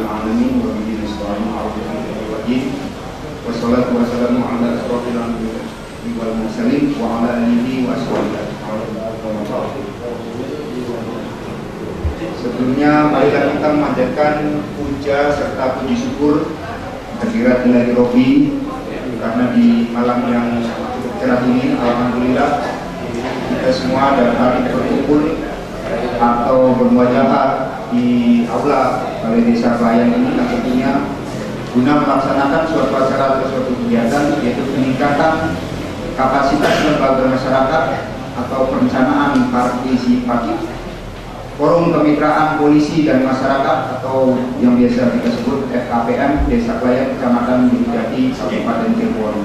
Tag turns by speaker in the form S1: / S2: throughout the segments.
S1: alamin wa bihi nasta'in wassalatu wassalamu ala asrofil anbiya'i wal mursalin wa ala alihi wa sahbihi. Sebelumnya marilah kita memanjatkan puja serta puji syukur kehadirat Ilahi Robbi karena di malam yang cukup cerah ini alhamdulillah kita semua dapat berkumpul atau bermuajahah di aula Balai Desa Klayan ini tentunya guna melaksanakan suatu acara atau suatu kegiatan yaitu peningkatan kapasitas lembaga masyarakat atau perencanaan partisipatif, forum kemitraan polisi dan masyarakat atau yang biasa kita sebut FKPM Desa Klayan Kecamatan Gunung Jati Kabupaten Cirebon.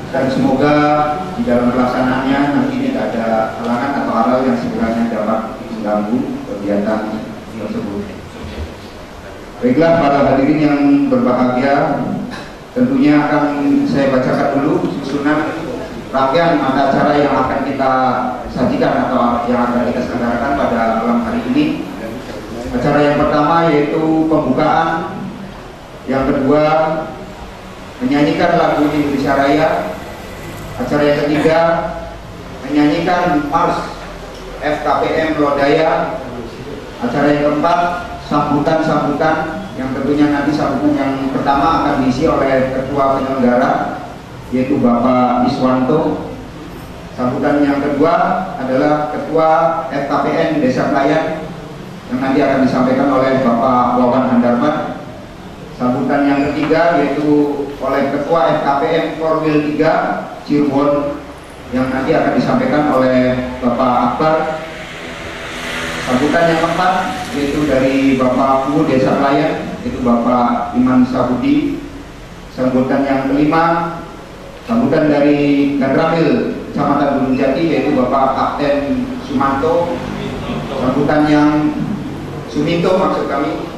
S1: Dan semoga di dalam pelaksanaannya nanti tidak ada halangan atau hal yang sekiranya dapat mengganggu kegiatan tersebut. Baiklah para hadirin yang berbahagia, tentunya akan saya bacakan dulu susunan rangkaian mata acara yang akan kita sajikan atau yang akan kita selenggarakan pada malam hari ini. Acara yang pertama yaitu pembukaan, yang kedua menyanyikan lagu Indonesia Raya, acara yang ketiga menyanyikan Mars FKPM Lodaya, acara yang keempat sambutan-sambutan yang tentunya nanti sambutan yang pertama akan diisi oleh ketua penyelenggara yaitu Bapak Iswanto. Sambutan yang kedua adalah ketua FKPN Desa Klayan yang nanti akan disampaikan oleh Bapak Wawan Handarman. Sambutan yang ketiga yaitu oleh ketua FKPM Korwil 3 Cirebon yang nanti akan disampaikan oleh Bapak Akbar. Sambutan yang keempat yaitu dari Bapak Guru Desa Klayan yaitu Bapak Iman Sabudi. Sambutan yang kelima sambutan dari Gandramil Kecamatan Gunung Jati yaitu Bapak Kapten Sumanto. Sambutan yang Suminto maksud kami.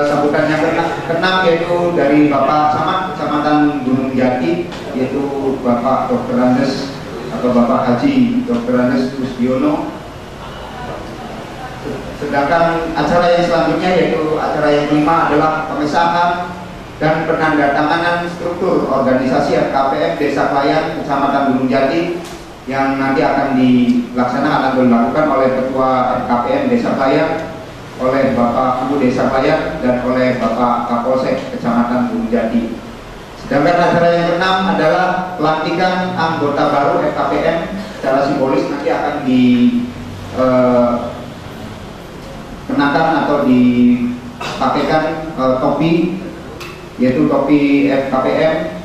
S1: Sambutan yang keenam yaitu dari Bapak Samad Kecamatan Gunung Jati yaitu Bapak Dr. Andes atau Bapak Haji Dr. Andes Kusbiono. Sedangkan acara yang selanjutnya yaitu acara yang kelima adalah pengesahan dan penandatanganan struktur organisasi FKPM Desa Klayan Kecamatan Gunung Jati yang nanti akan dilakukan oleh Ketua FKPM Desa Klayan, oleh Bapak Guru Desa Klayan dan oleh Bapak Kapolsek Kecamatan Gunung Jati. Sedangkan acara yang keenam adalah pelantikan anggota baru FKPM secara simbolis nanti akan kenakan atau dipakaikan topi yaitu topi FKPM.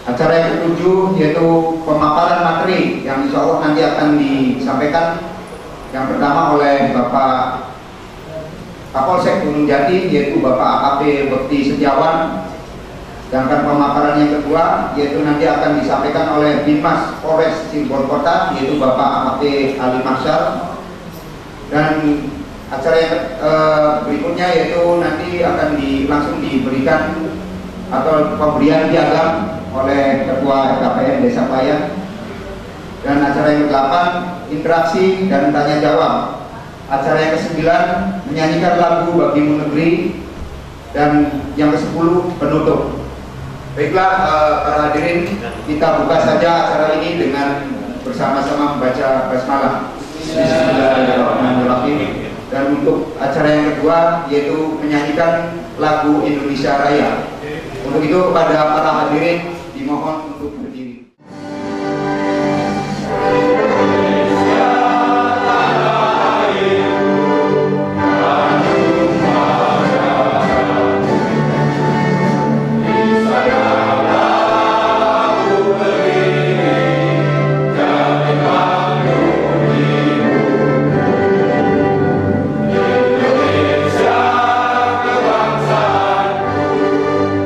S1: Acara yang ketujuh yaitu pemaparan materi yang insya Allah nanti akan disampaikan yang pertama oleh Bapak Kapolsek Gunung Jati yaitu Bapak AKP Bekti Setiawan. Sedangkan pemaparan yang kedua yaitu nanti akan disampaikan oleh Binmas Polres Cirebon Kota yaitu Bapak AKP Ali Maksar. Dan acara yang berikutnya yaitu nanti akan langsung diberikan atau pemberian piagam oleh Ketua FKPM Desa Klayan. Dan acara yang ke-8 interaksi dan tanya jawab. Acara yang ke-9 menyanyikan lagu Bagimu Negeri. Dan yang ke-10 penutup. Baiklah para hadirin, kita buka saja acara ini dengan bersama-sama membaca basmalah. Bismillahirrahmanirrahim. Dan untuk acara yang kedua yaitu menyanyikan lagu Indonesia Raya. Untuk itu kepada para hadirin dimohon untuk berdiri.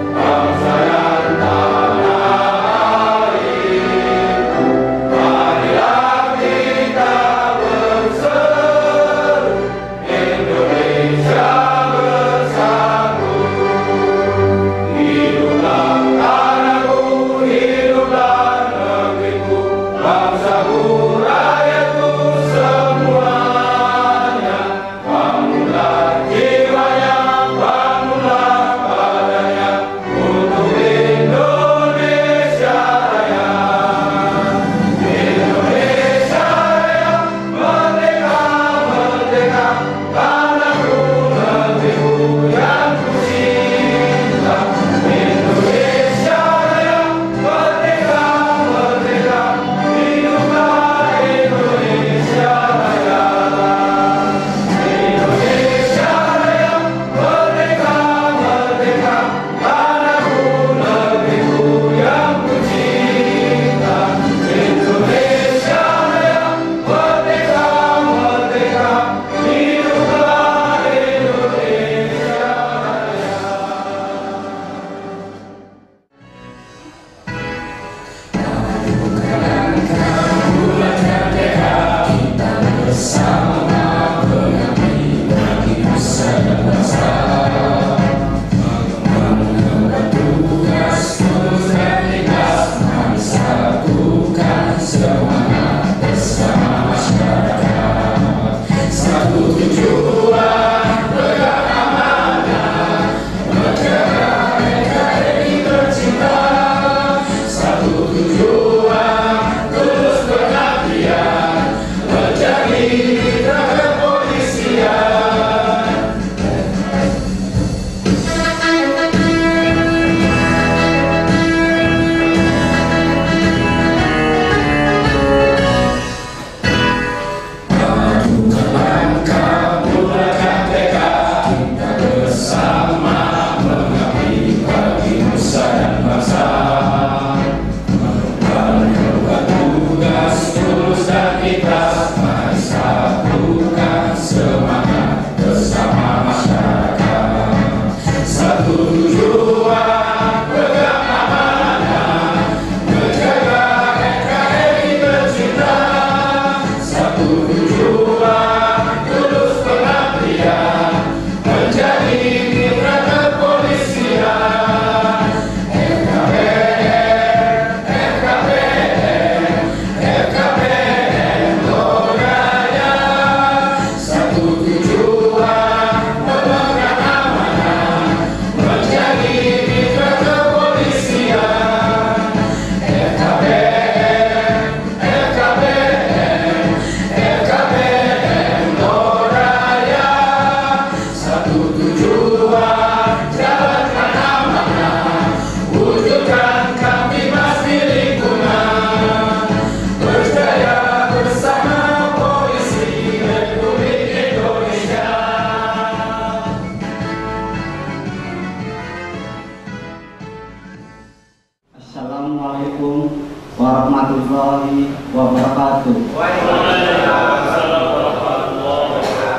S2: Bangsa dan tanah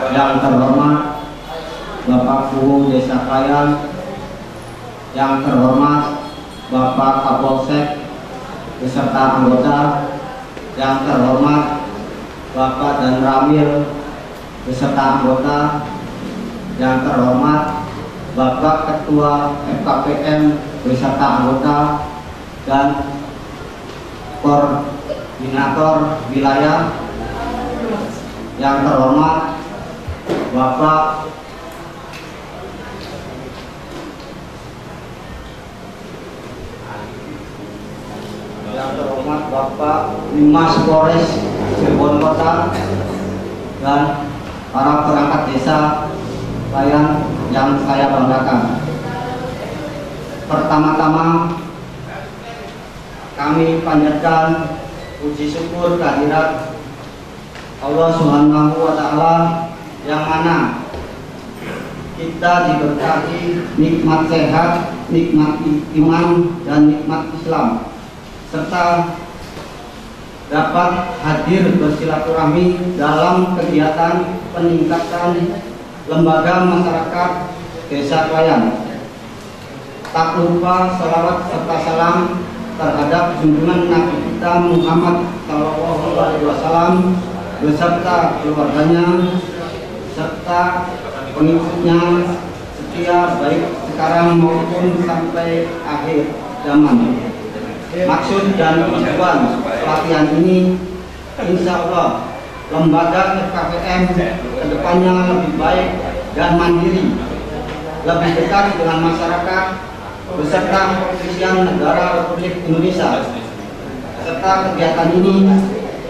S2: yang terhormat Bapak Guru Desa Klayan, yang terhormat Bapak Kapolsek beserta anggota, yang terhormat Bapak Dan Ramil beserta anggota, yang terhormat Bapak Ketua FKPM beserta anggota dan Koordinator Wilayah, yang terhormat Bapak Humas Polres Cirebon Kota dan para perangkat desa Klayan yang saya banggakan. Pertama-tama kami panjatkan puji syukur kehadirat Allah Subhanahu wa Ta'ala, yang mana kita diberkahi nikmat sehat, nikmat iman, dan nikmat Islam, serta dapat hadir bersilaturahmi dalam kegiatan peningkatan lembaga masyarakat Desa Klayan. Tak lupa salawat serta salam terhadap junjungan Nabi kita Muhammad SAW beserta keluarganya serta pengikutnya setia, baik sekarang maupun sampai akhir zaman. Maksud dan tujuan pelatihan ini, insya Allah lembaga FKPM kedepannya lebih baik dan mandiri, lebih dekat dengan masyarakat beserta kepolisian negara Republik Indonesia. Serta kegiatan ini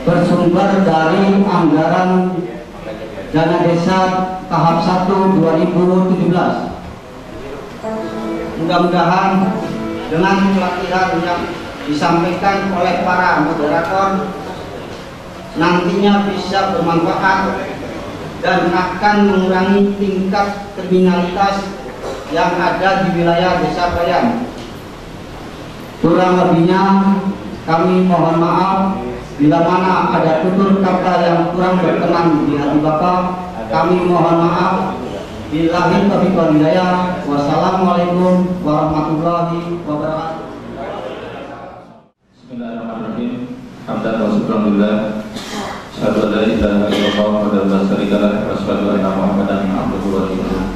S2: bersumber dari anggaran dana desa tahap 1 2017. Mudah-mudahan dengan pelatihan yang disampaikan oleh para moderator nantinya bisa bermanfaat dan akan mengurangi tingkat kriminalitas yang ada di wilayah Desa Klayan. Kurang lebihnya kami mohon maaf bila mana ada tutur kata yang kurang berkenan di hati Bapak. Kami mohon maaf. Billahi taufiq wal hidayah. Wassalamualaikum warahmatullahi wabarakatuh.
S3: Bismillahirrahmanirrahim. Hamdan wa syukran lillah. Asyhadu an la ilaha illallah wa la syarika lah wa asyhadu anna Muhammadan abduhu wa rasuluh.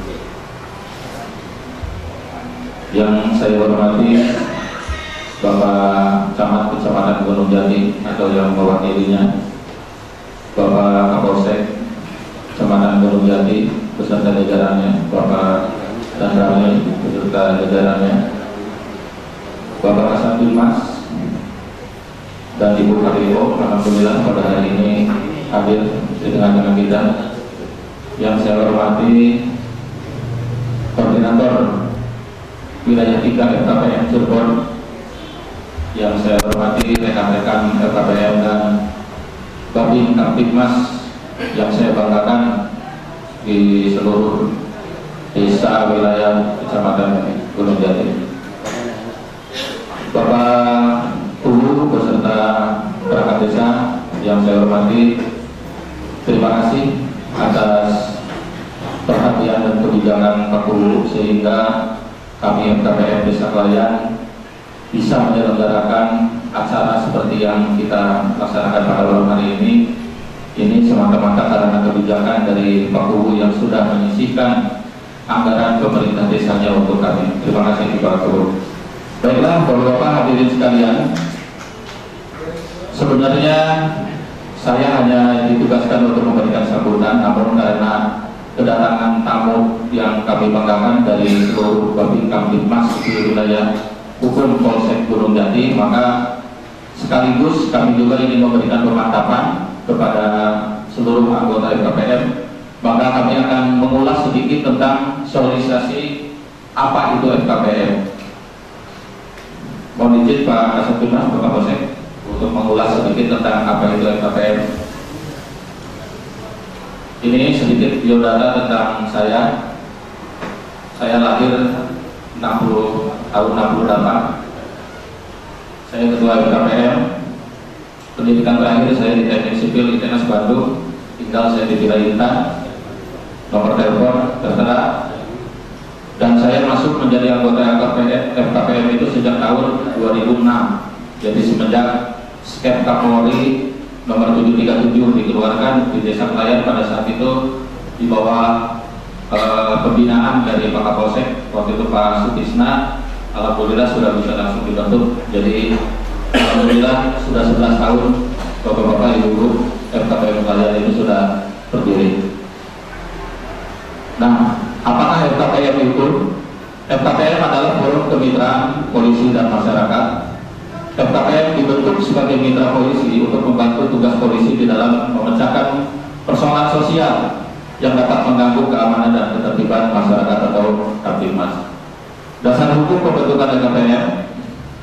S3: Yang saya hormati Bapak Camat Kecamatan Gunung Jati atau yang mewakilinya, Bapak Kapolsek Kecamatan Gunung Jati beserta jajarannya, Bapak Dan Ramil beserta jajarannya, Bapak Kasatun Mas dan Ibu Karyo, alhamdulillah pada hari ini hadir di tengah-tengah kita. Yang saya hormati Koordinator Wilayah 3 FKPM Cirebon, yang saya hormati rekan-rekan FKPM dan Babin Kamtibmas yang saya banggakan di seluruh desa wilayah Kecamatan Gunung Jati. Bapak Guru beserta perangkat desa yang saya hormati, terima kasih atas perhatian dan kebijakan Pak Guru sehingga kami FKPM Desa Klayan bisa menyelenggarakan acara seperti yang kita laksanakan pada malam hari ini. Ini semata-mata karena kebijakan dari Pak Guru yang sudah menyisihkan anggaran pemerintah desanya untuk kami. Terima kasih Pak Guru. Baiklah, Bapak hadirin sekalian, sebenarnya saya hanya ditugaskan untuk memberikan sambutan, namun karena kedatangan tamu yang kami banggakan dari seluruh Babin Kamtibmas di wilayah hukum Polsek Gunung Jati, maka sekaligus kami juga ingin memberikan pemantapan kepada seluruh anggota FKPM. Maka kami akan mengulas sedikit tentang sosialisasi apa itu FKPM. Mohon izin Pak Kasatun Mas, Bapak Polsek, untuk mengulas sedikit tentang apa itu FKPM. Ini sedikit biodata tentang saya. Saya lahir tahun 68. Saya ketua FKPM. Pendidikan terakhir saya di Teknik Sipil ITNAS Bandung. Tinggal saya di Villa Intan. nomor telepon tertera. Dan saya masuk menjadi anggota FKPM itu sejak tahun 2006. Jadi semenjak Skep Kapolri nomor 737 dikeluarkan di Desa Kelayan pada saat itu di bawah pembinaan dari Pak Kapolsek waktu itu Pak Sutisna. Alhamdulillah sudah bisa langsung dibentuk. Jadi alhamdulillah sudah 11 tahun Bapak-bapak Ibu FKPM Kelayan itu sudah berdiri. Nah, apakah FKPM itu? FKPM adalah forum kemitraan polisi dan masyarakat. FKPM dibentuk sebagai mitra polisi untuk membantu tugas polisi di dalam memecahkan persoalan sosial yang dapat mengganggu keamanan dan ketertiban masyarakat atau Kamtibmas. Dasar hukum pembentukan FKPM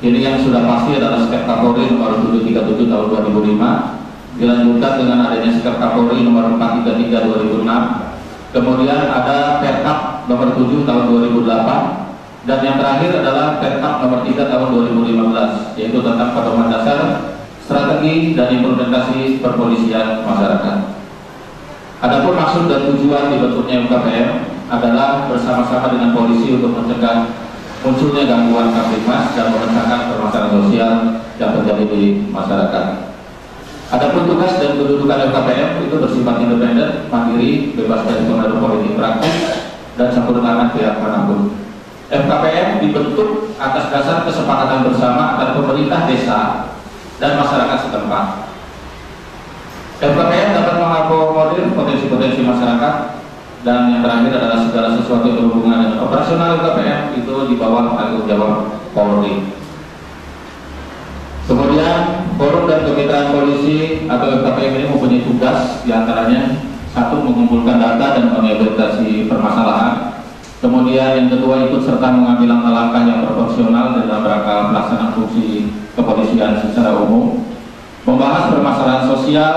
S3: ini yang sudah pasti adalah Skep Kapolri nomor 737 tahun 2005, dilanjutkan dengan adanya Skep Kapolri nomor 433 2006. Kemudian ada Perkap nomor 7 tahun 2008, dan yang terakhir adalah Perkap nomor 3 tahun 2015, yaitu tentang pedoman dasar strategi dan implementasi perpolisian masyarakat. Adapun maksud dan tujuan dibentuknya FKPM adalah bersama-sama dengan polisi untuk mencegah munculnya gangguan Kamtibmas dan memecahkan permasalahan sosial yang terjadi di masyarakat. Adapun tugas dan kedudukan FKPM itu bersifat independen, mandiri, bebas dari pengaruh politik praktis dan campur tangan pihak manapun. FKPM dibentuk atas dasar kesepakatan bersama antara pemerintah desa dan masyarakat setempat. FKPM dapat mengakomodir potensi-potensi masyarakat, dan yang terakhir adalah segala sesuatu yang berhubungan dengan operasional FKPM itu di bawah tanggung jawab Polri. Kemudian forum dan kemitraan polisi atau FKPM ini mempunyai tugas diantaranya: satu, mengumpulkan data dan mengevaluasi permasalahan. Kemudian yang kedua, ikut serta mengambil langkah-langkah yang proporsional dalam rangka pelaksanaan fungsi kepolisian secara umum. Membahas permasalahan sosial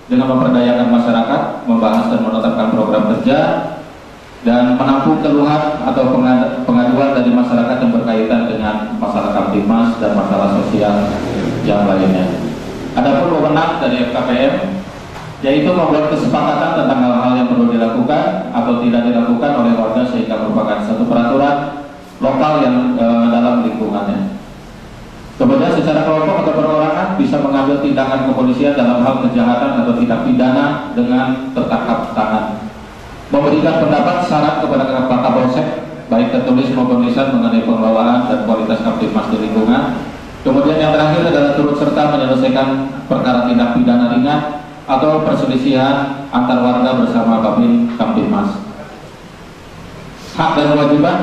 S3: dengan memperdayakan masyarakat, membahas dan menetapkan program kerja, dan menampung keluhan atau pengaduan dari masyarakat yang berkaitan dengan masalah Kamtibmas dan masalah sosial yang lainnya. Adapun wewenang dari FKPM yaitu membuat kesepakatan tentang hal-hal yang perlu dilakukan atau tidak dilakukan oleh warga sehingga merupakan satu peraturan lokal yang dalam lingkungannya. Kemudian secara kelompok atau perorangan bisa mengambil tindakan kepolisian dalam hal kejahatan atau tindak pidana dengan tertangkap tangan. Memberikan pendapat saran kepada Pak Kapolsek baik tertulis maupun lisan mengenai pengelolaan dan kualitas Kamtibmas di lingkungan. Kemudian yang terakhir adalah turut serta menyelesaikan perkara tindak pidana ringan atau perselisihan antar warga bersama Babin Kamtibmas. Hak dan kewajiban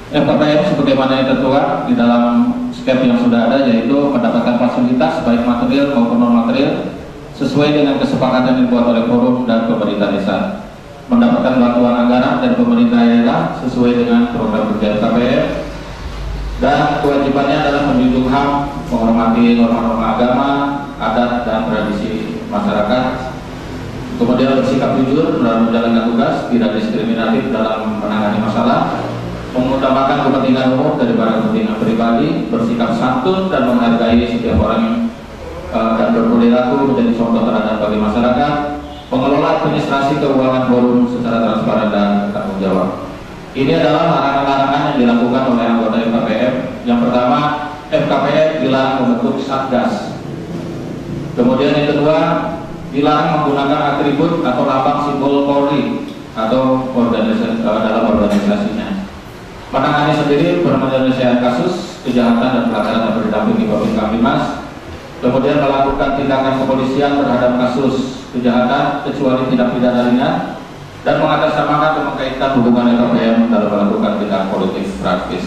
S3: FKPM sebagaimana yang tertuang di dalam skep yang sudah ada, yaitu mendapatkan fasilitas baik material maupun non material sesuai dengan kesepakatan yang dibuat oleh forum dan pemerintah desa, mendapatkan bantuan anggaran dari pemerintah daerah sesuai dengan program kerja FKPM, dan kewajibannya adalah menjunjung HAM, menghormati norma-norma agama, adat dan tradisi masyarakat. Kemudian bersikap jujur dalam menjalankan tugas, tidak diskriminatif dalam menangani masalah, mengutamakan kepentingan umum daripada kepentingan pribadi, bersikap santun dan menghargai setiap orang dan berperilaku menjadi contoh terhadap bagi masyarakat, mengelola administrasi keuangan forum secara transparan dan tanggung jawab. Ini adalah larangan-larangan yang dilakukan oleh anggota FKPM. Yang pertama, FKPM dilarang membentuk satgas. Kemudian yang kedua, dilarang menggunakan atribut atau lambang simbol Polri atau dalam organisasinya. Menangani sendiri penyelesaian kasus kejahatan dan pelanggaran yang berdampingi Babin Kamtibmas. Kemudian melakukan tindakan kepolisian terhadap kasus kejahatan kecuali tindak pidana ringan, dan mengatasnamakan dan mengkaitkan hubungan FKPM dalam melakukan tindakan politik praktis.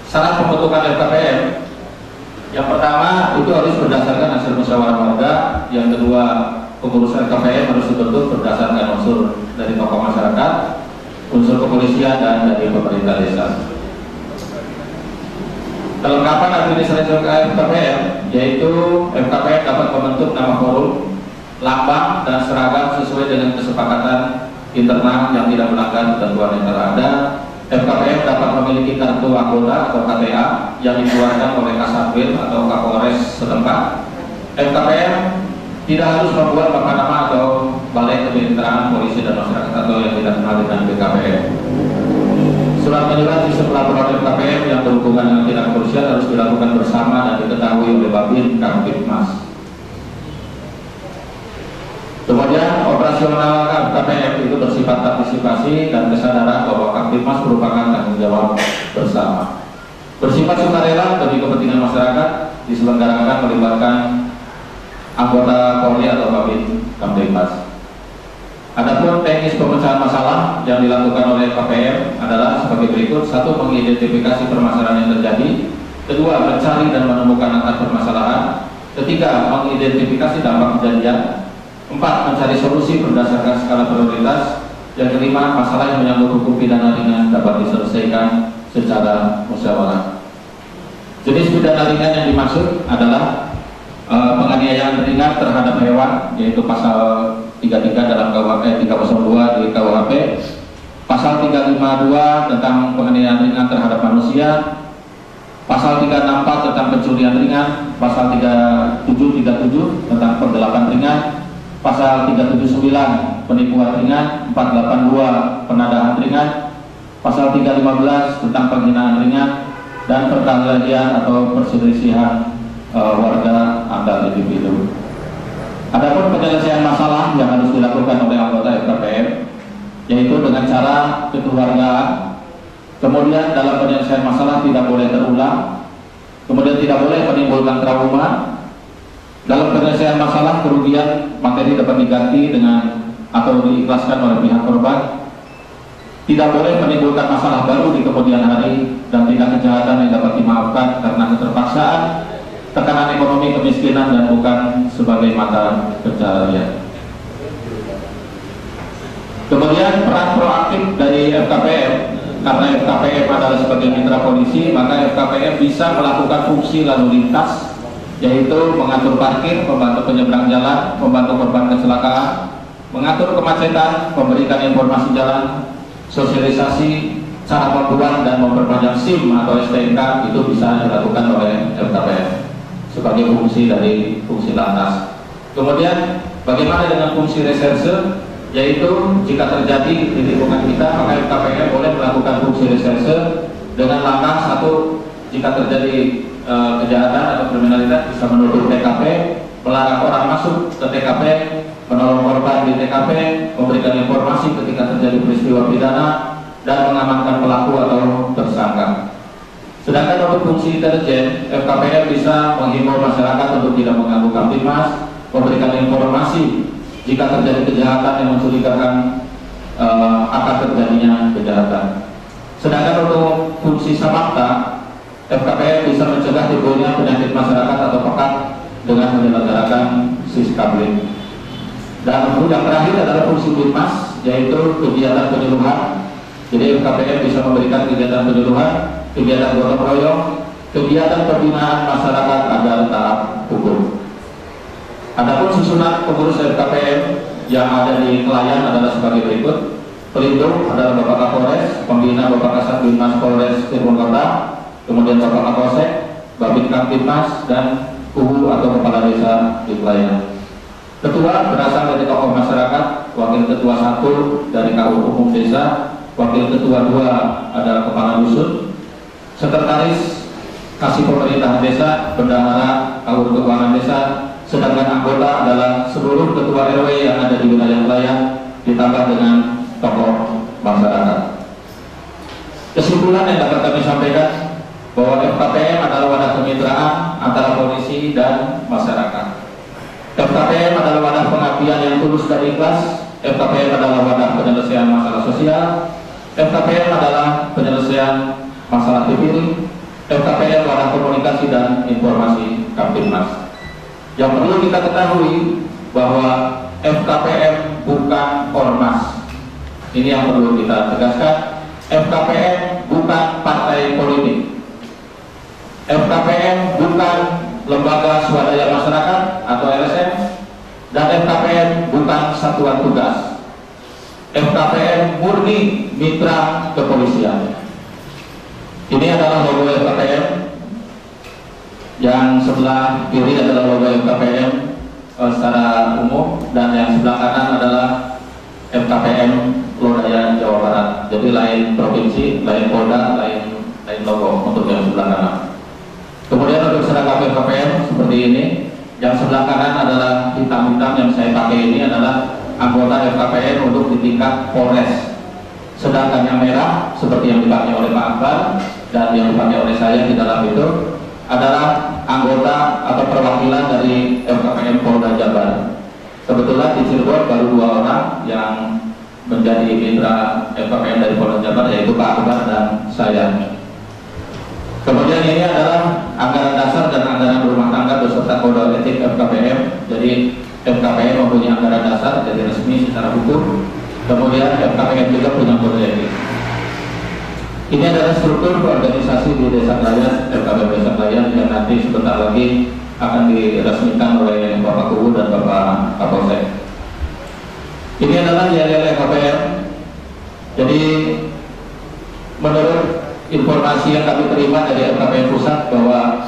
S3: Syarat pembentukan FKPM, yang pertama itu harus berdasarkan hasil musyawarah warga. Yang kedua, pengurusan FKPM harus dibentuk berdasarkan unsur dari tokoh masyarakat, unsur kepolisian, dan dari pemerintah desa. Kelengkapan administrasi FKPM, yaitu FKPM dapat membentuk nama forum, lambang, dan seragam sesuai dengan kesepakatan internal yang tidak melanggar ketentuan yang telah ada. FKPM dapat memiliki kartu anggota atau KTA yang dikeluarkan oleh Kasatwil atau Kapolres setempat. FKPM tidak harus membuat nama atau Balai Kemitraan Polisi dan Masyarakat atau yang kita kenal dengan BKPM. Surat menyurat sistem laporan BKPM yang berhubungan dengan tindak kepolisian harus dilakukan bersama dan diketahui oleh Babin Kamtibmas. Kemudian operasional KPM itu bersifat partisipasi dan kesadaran bahwa Kamtibmas merupakan tanggung jawab bersama. Bersifat sukarela demi kepentingan masyarakat, diselenggarakan melibatkan anggota Polri atau Babin Kamtibmas. Adapun teknis pemecahan masalah yang dilakukan oleh KPM adalah sebagai berikut: 1. Mengidentifikasi permasalahan yang terjadi. 2. Mencari dan menemukan akar permasalahan. 3. Mengidentifikasi dampak kejadian. 4. Mencari solusi berdasarkan skala prioritas. Yang kelima, masalah yang menyangkut hukum pidana ringan dapat diselesaikan secara musyawarah. Jenis pidana ringan yang dimaksud adalah penganiayaan ringan terhadap hewan, yaitu pasal 33 dalam KUHP 302 di KUHP, pasal 352 tentang penganiayaan ringan terhadap manusia, pasal 364 tentang pencurian ringan, pasal 3737 tentang penggelapan ringan, pasal 379 penipuan ringan, 482 penadahan ringan, pasal 315 tentang penghinaan ringan, dan perkelahian atau perselisihan warga antar individu. Adapun penyelesaian masalah yang harus dilakukan oleh anggota FKPM yaitu dengan cara kekeluargaan. Kemudian dalam penyelesaian masalah tidak boleh terulang. Kemudian tidak boleh menimbulkan trauma. Dalam penyelesaian masalah kerugian materi dapat diganti dengan atau diikhlaskan oleh pihak korban. Tidak boleh menimbulkan masalah baru di kemudian hari dan tindak kejahatan yang dapat dimaafkan karena keterpaksaan, tekanan ekonomi, kemiskinan, dan bukan sebagai mata pencaharian. Kemudian peran proaktif dari FKPM, karena FKPM adalah sebagai mitra polisi, maka FKPM bisa melakukan fungsi lalu lintas, yaitu mengatur parkir, membantu penyeberang jalan, membantu korban kecelakaan, mengatur kemacetan, memberikan informasi jalan, sosialisasi cara membuat dan memperpanjang SIM atau STNK, itu bisa dilakukan oleh FKPM sebagai fungsi dari fungsi lantas. Kemudian bagaimana dengan fungsi reserse, yaitu jika terjadi di lingkungan kita, maka FKPM boleh melakukan fungsi reserse dengan langkah: 1. Jika terjadi kejahatan atau kriminalitas, bisa menutup TKP, melarang orang masuk ke TKP, menolong korban di TKP, memberikan informasi ketika terjadi peristiwa pidana, dan mengamankan pelaku atau tersangka. Sedangkan untuk fungsi intelijen, FKPM bisa menghimbau masyarakat untuk tidak mengganggu Kamtibmas, memberikan informasi jika terjadi kejahatan yang mencurigakan akan terjadinya kejahatan. Sedangkan untuk fungsi samapta, FKPM bisa mencegah timbulnya penyakit masyarakat atau pekat dengan menyelenggarakan siskabling. Dan yang terakhir adalah fungsi Bitmas, yaitu kegiatan penyuluhan. Jadi FKPM bisa memberikan kegiatan penyuluhan, kegiatan gotong royong, kegiatan pembinaan masyarakat agar taat hukum. Adapun susunan pengurus FKPM yang ada di Kelayan adalah sebagai berikut: pelindung adalah Bapak Kapolres, pembina Bapak Kasat Binmas Polres Cirebon Kota, kemudian Bapak Kapolsek, Babin Kamtibmas, dan Kubu atau Kepala Desa di Kelayan. Ketua berasal dari tokoh masyarakat, wakil ketua 1 dari KU Umum Desa, wakil ketua 2 adalah kepala dusun, sekretaris kasih pemerintahan desa, bendahara, KU keuangan desa, sedangkan anggota adalah seluruh ketua RW yang ada di wilayah Kelayan ditambah dengan tokoh masyarakat. Kesimpulan yang dapat kami sampaikan bahwa FKPM adalah wadah kemitraan antara polisi dan masyarakat. FKPM adalah wadah pengabdian yang tulus dan ikhlas. FKPM adalah wadah penyelesaian masalah sosial. FKPM adalah penyelesaian masalah dipilih. FKPM wadah komunikasi dan informasi Kamtibmas. Yang perlu kita ketahui bahwa FKPM bukan ormas. Ini yang perlu kita tegaskan. FKPM bukan partai politik. FKPM bukan lembaga swadaya masyarakat atau LSM, dan FKPM bukan satuan tugas. FKPM murni mitra kepolisian. Ini adalah logo FKPM. Yang sebelah kiri adalah logo FKPM. secara umum, dan yang sebelah kanan adalah FKPM Lodaya Jawa Barat. Jadi lain provinsi, lain Polda, lain logo untuk yang sebelah kanan. Kemudian untuk seragam FKPM seperti ini. Yang sebelah kanan adalah hitam-hitam yang saya pakai ini adalah anggota FKPM untuk di tingkat Polres. Sedangkan yang merah seperti yang dipakai oleh Pak Akbar dan yang dipakai oleh saya di dalam itu adalah anggota atau perwakilan dari FKPM Polda Jabar. Kebetulan di Cirebon baru 2 orang yang menjadi mitra FKPM dari Polda Jabar, yaitu Pak Akbar dan saya. Kemudian ini adalah anggaran dasar dan anggaran rumah tangga beserta kode etik FKPM. Jadi FKPM mempunyai anggaran dasar jadi resmi secara hukum. Kemudian FKPM juga punya kode etik. Ini adalah struktur organisasi di Desa Klayan, FKPM Desa Klayan, yang nanti sebentar lagi akan diresmikan oleh Bapak Kubu dan Bapak Kapolsek. Ini adalah yel-yel FKPM. Jadi menurut informasi yang kami terima dari FKPM Pusat bahwa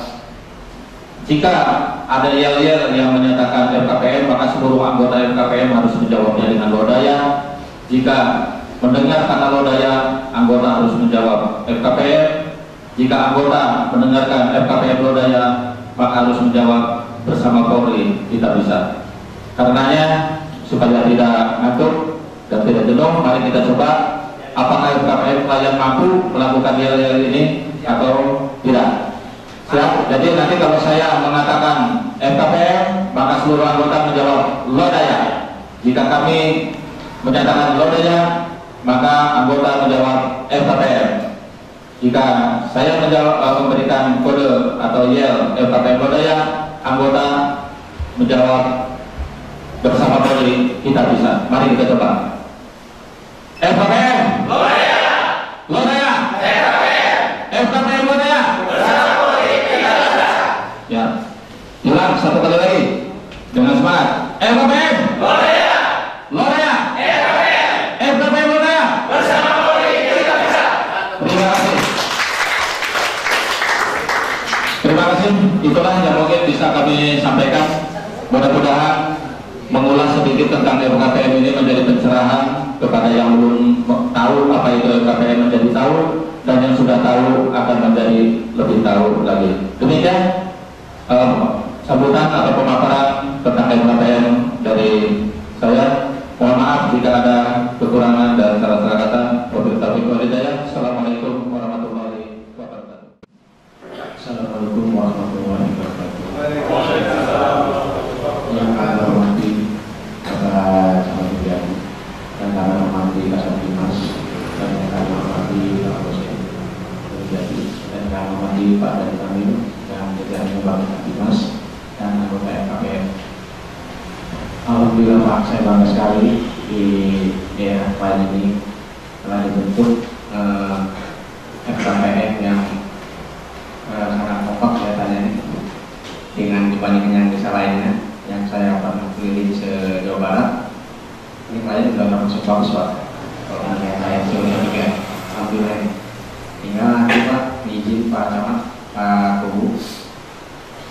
S3: jika ada yel-yel yang menyatakan FKPM, maka seluruh anggota FKPM harus menjawabnya dengan lodaya. Jika mendengar kata lodaya, anggota harus menjawab FKPM. Jika anggota mendengarkan FKPM lodaya, maka harus menjawab bersama Polri. Tidak bisa. Karenanya supaya tidak ngantuk dan tidak jenuh, mari kita coba apakah FKPM Klayan mampu melakukan yel-yel ini atau tidak. Siap? Jadi nanti kalau saya mengatakan FKPM, maka seluruh anggota menjawab lodaya. Jika kami menyatakan lodaya, maka anggota menjawab FKPM. Jika saya menjawab memberikan kode atau yel FKPM lodaya, anggota menjawab bersama Polri. Kita bisa. Mari kita coba. FKPM lodaya, lodaya, FKPM lodaya, bersama Polri kita bisa. Ya, ulang satu kali lagi dengan semangat. FKPM lodaya, lodaya, FKPM lodaya, bersama Polri kita bisa. Terima kasih. Terima kasih. Itulah yang mungkin bisa kami sampaikan. Mudah-mudahan mengulas sedikit tentang FKPM ini menjadi pencerahan kepada yang belum tahu apa itu FKPM menjadi tahu, dan yang sudah tahu akan menjadi lebih tahu lagi. Demikian sambutan atau pemaparan tentang FKPM dari saya. Mohon maaf jika ada kekurangan dan salah-salah kata. Wabillahi taufiq wal hidayah. Assalamualaikum warahmatullahi wabarakatuh.
S4: Assalamualaikum warahmatullahi wabarakatuh. Yang kami hormati Bapak Camat Bidang, dan kami hormati Kasat Dinas, dan kami hormati Pak Kapolsek, dan kami hormati Pak Dari Kami yang jajarannya Bapak Dinas dan anggota FKPM. Alhamdulillah Pak, saya bangga sekali di daerah Klayan ini telah dibentuk FKPM yang sangat kompak kelihatannya dengan dibandingkan yang desa lainnya yang saya pernah keliling se-Jawa Barat. Ini Klayan sudah termasuk bagus Pak, kalau menurut saya sebelumnya juga. Alhamdulillah. Tinggal nanti Pak, izin Pak Camat, Pak Kubu,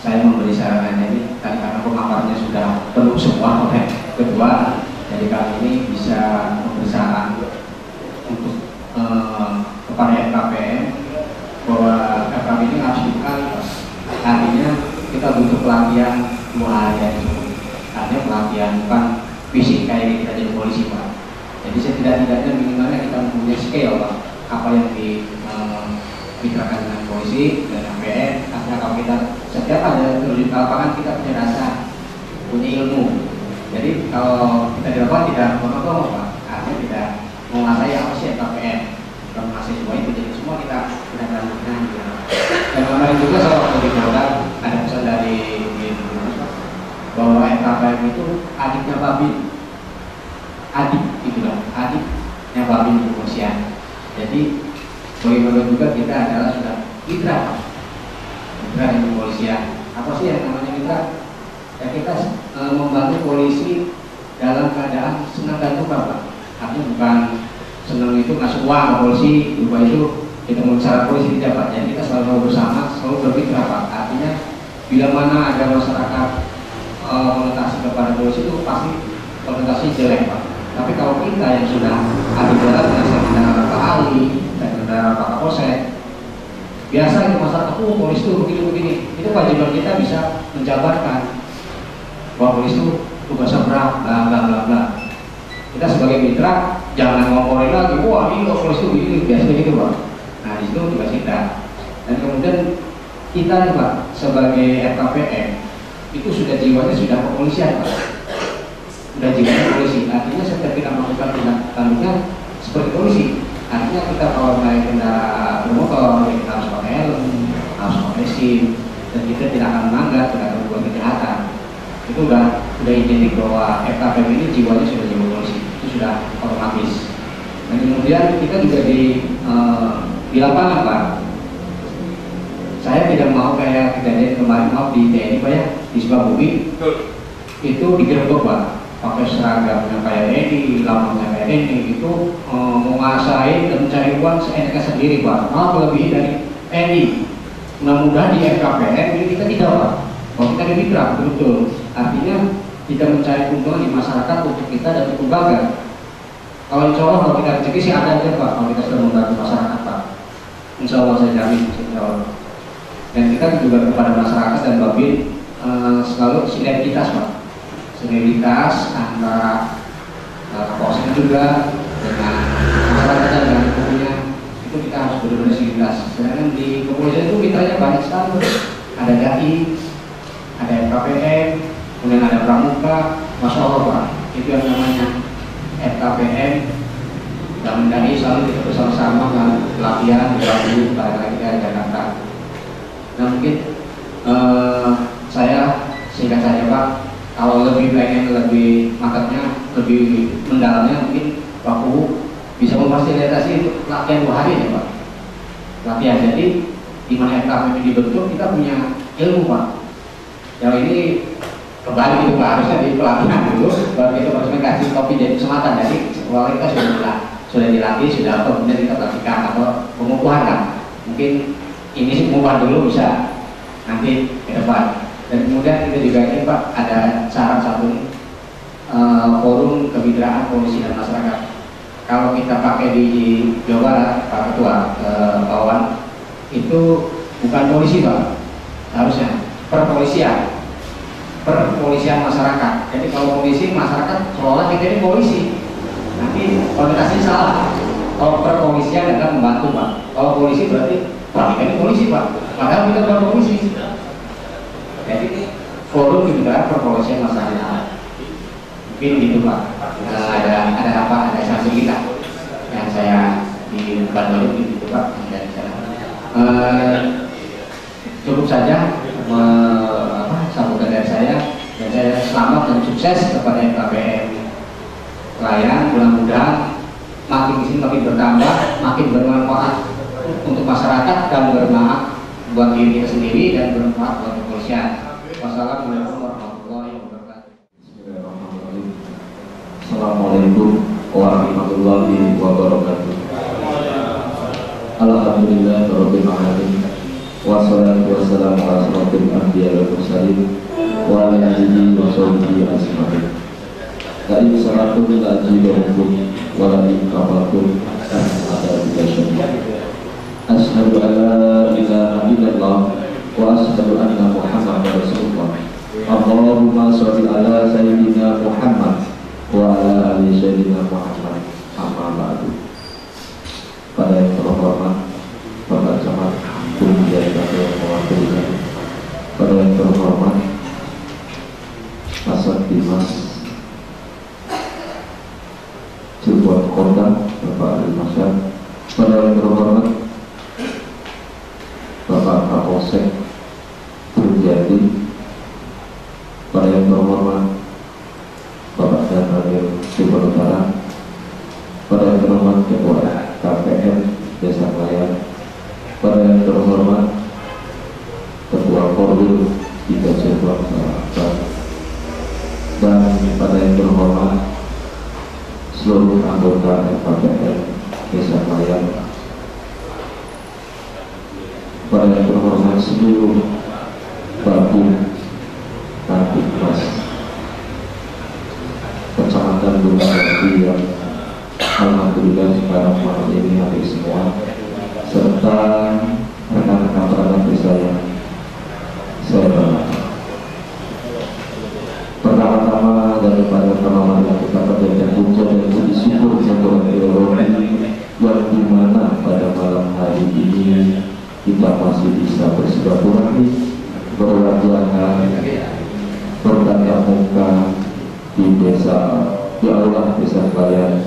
S4: saya memberi sarannya ini karena pemaparannya sudah penuh semua oleh kedua, jadi kami ini bisa memberi saran untuk kepada FKPM bahwa FKPM ini harus dikali. Artinya kita butuh pelatihan 2 hari aja. Artinya pelatihan bukan fisik kayak kita jadi polisi Pak. Jadi setidak-tidaknya minimalnya kita mempunyai skill Pak, apa yang dibicarakan dengan polisi dan FKPM. Artinya kalau kita setiap ada terjun ke lapangan kita punya dasar, punya ilmu. Jadi kalau kita di lapangan tidak monoton Pak, artinya tidak menguasai apa sih FKPM, kita menguasai semua itu. Jadi semua kita benar-benar mengenal. Dan kemarin juga saya waktu di Polda ada pesan dari bahwa FKPM itu adiknya Babin, adik itulah, adiknya Babin di kepolisian. Jadi bagaimana juga kita adalah sudah mitra di kepolisian. Apa sih yang namanya mitra? Ya kita membantu polisi dalam keadaan senang dan duka Pak. Artinya bukan senang itu ngasih uang ke polisi, duka itu kita mengusahakan polisi tidak Pak. Jadi kita selalu bersama, selalu bermitra Pak. Artinya bila mana ada masyarakat konotasi kepada polisi itu pasti konotasi jelek Pak. Tapi kalau kita yang sudah ada jalan dengan kendaraan Pak Ali dan kendaraan Pak Kapolsek, biasa itu masyarakat polisi itu begini-begini, itu kewajiban kita bisa menjabarkan bahwa polisi itu tugasnya berat, bla bla bla bla. Kita sebagai mitra jangan ngomongin lagi, wah ini polisi itu begini, biasa gitu Pak. Nah di situ tugas kita. Dan kemudian kita nih Pak sebagai FKPM itu sudah jiwanya sudah kepolisian Pak, sudah jiwanya polisi. Artinya setiap kita melakukan tindak tanduknya seperti polisi. Artinya kita kalau naik kendaraan bermotor kita harus pakai helm, harus pakai SIM, dan kita tidak akan melanggar, tidak akan berbuat kejahatan. Itu sudah identik bahwa FKPM ini jiwanya sudah jiwa polisi, itu sudah otomatis. Dan kemudian kita juga di lapangan Pak. Saya tidak mau kayak kejadian kemarin di TNI Pak ya, di Sukabumi itu digerebek Pak, pakai seragamnya kayak TNI, lambangnya kayak TNI, itu menguasai dan mencari uang seenaknya sendiri Pak, malah melebihi dari TNI. Mudah-mudahan di FKPM ini kita tidak Pak, kalau kita di mitra betul, artinya kita mencari keuntungan di masyarakat untuk kita dan untuk lembaga. Kalau insya Allah kalau kita rezeki sih ada aja Pak, kalau kita sudah membantu masyarakat Pak, insya Allah saya jamin, insya Allah. Dan kita juga kepada masyarakat dan Babin selalu sinergitas Pak, sinergitas antara Kapolsek juga dengan masyarakat dan dengan hukumnya, itu kita harus benar-benar sinergitas. Sedangkan di kepolisian itu mitranya banyak sekali, ada DAI, ada FKPM, kemudian ada Pramuka, Masya Allah Pak, itu yang namanya FKPM dan DAI selalu kita bersama-sama dengan pelatihan di Bandung, barangkali kita di Jakarta. Nah mungkin saya singkat saja Pak, kalau lebih pengen lebih mantapnya, lebih mendalamnya mungkin Pak Kubu bisa memfasilitasi untuk latihan 2 hari ya Pak. Latihan, jadi di mana FKPM ini dibentuk kita punya ilmu Pak. Yang ini kembali itu Pak, harusnya di pelatihan dulu, baru kita harus kasih kopi jadi kesempatan. Jadi kalau kita sudah dilatih, sudah kemudian kita praktikkan atau pengukuhan kan. Mungkin ini sih mengubah dulu bisa nanti ke depan. Dan kemudian kita juga ini Pak ada saran satu forum kemitraan polisi dan masyarakat. Kalau kita pakai di Jawa Barat Pak Ketua Pak Wawan, itu bukan polisi Pak, harusnya perpolisian masyarakat. Jadi kalau polisi masyarakat seolah kita ini polisi, nanti konotasinya salah. Kalau perpolisian adalah membantu Pak, kalau polisi berarti Pak, ini polisi Pak, padahal kita bukan polisi. Jadi forum kemitraan perpolisian masyarakat, mungkin gitu Pak. Ada apa? Ada sanksi kita yang saya di Bandung gitu Pak. Cukup saja sambutan dari saya, dan saya selamat dan sukses kepada FKPM Pelayan. Mudah-mudahan makin kesini makin bertambah, makin bermanfaat untuk masyarakat dan bermanfaat buat diri kita sendiri dan bermanfaat buat kepolisian. Wassalamualaikum warahmatullahi wabarakatuh.
S3: Bismillahirrahmanirrahim. Assalamualaikum warahmatullahi wabarakatuh. Alhamdulillahirabbil alamin. Wassalatu wassalamu ala asyrofil anbiya'i wal mursalin wa ala alihi wa sahbihi ajma'in. La in salatum la ajibakum wa la in kafartum ada tiga syariat. Asyhadu an la ilaha illallah wa asyhadu anna Muhammadar Rasulullah. Allahumma sholli ala sayyidina Muhammad wa ala ali sayyidina Muhammad. Amma ba'du. Pada yang terhormat Bapak Camat Kemudian yang mewakili, pada yang terhormat Kasat Dimas Cirebon Kota Bapak Ali Masyar, pada yang terhormat Bapak Kapolsek Purjati, pada yang terhormat Bapak Danramil Cirebon Utara, pada yang terhormat Ketua KPM Desa Pelayan, pada yang terhormat Ketua Korwil Tiga Cirebon dan pada yang terhormat seluruh anggota FKPM Desa Pelayan, pada yang terhormat seluruh Babin Kantik Mas dan gunung api yang alhamdulillah sekarang malam ini hadir semua, serta rekan-rekan perangkat desa yang saya hormati. Pertama-tama daripada mari kita panjatkan puja dan puji syukur kepada Allah yang dimana pada malam hari ini kita masih bisa bersilaturahmi, berwajah, bertatap muka di desa, di aula desa Klayan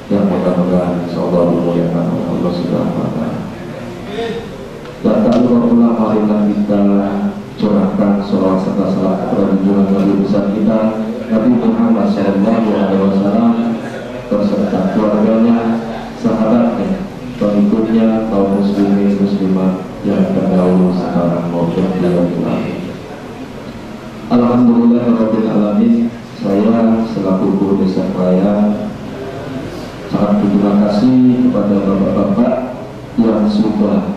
S3: yang mudah-mudahan insyaallah dimuliakan oleh Allah Subhanahu wa taala. Dan tak lupa pula marilah kita curahkan sholawat serta salam kepada junjungan Nabi besar kita Nabi Muhammad SAW beserta keluarganya, sahabatnya, pengikutnya, kaum muslimin muslimat yang terdahulu sekarang maupun di akhirat. Alhamdulillahirabbil alamin. Saya selaku guru desa Klayan sangat berterima kasih kepada bapak-bapak yang sudah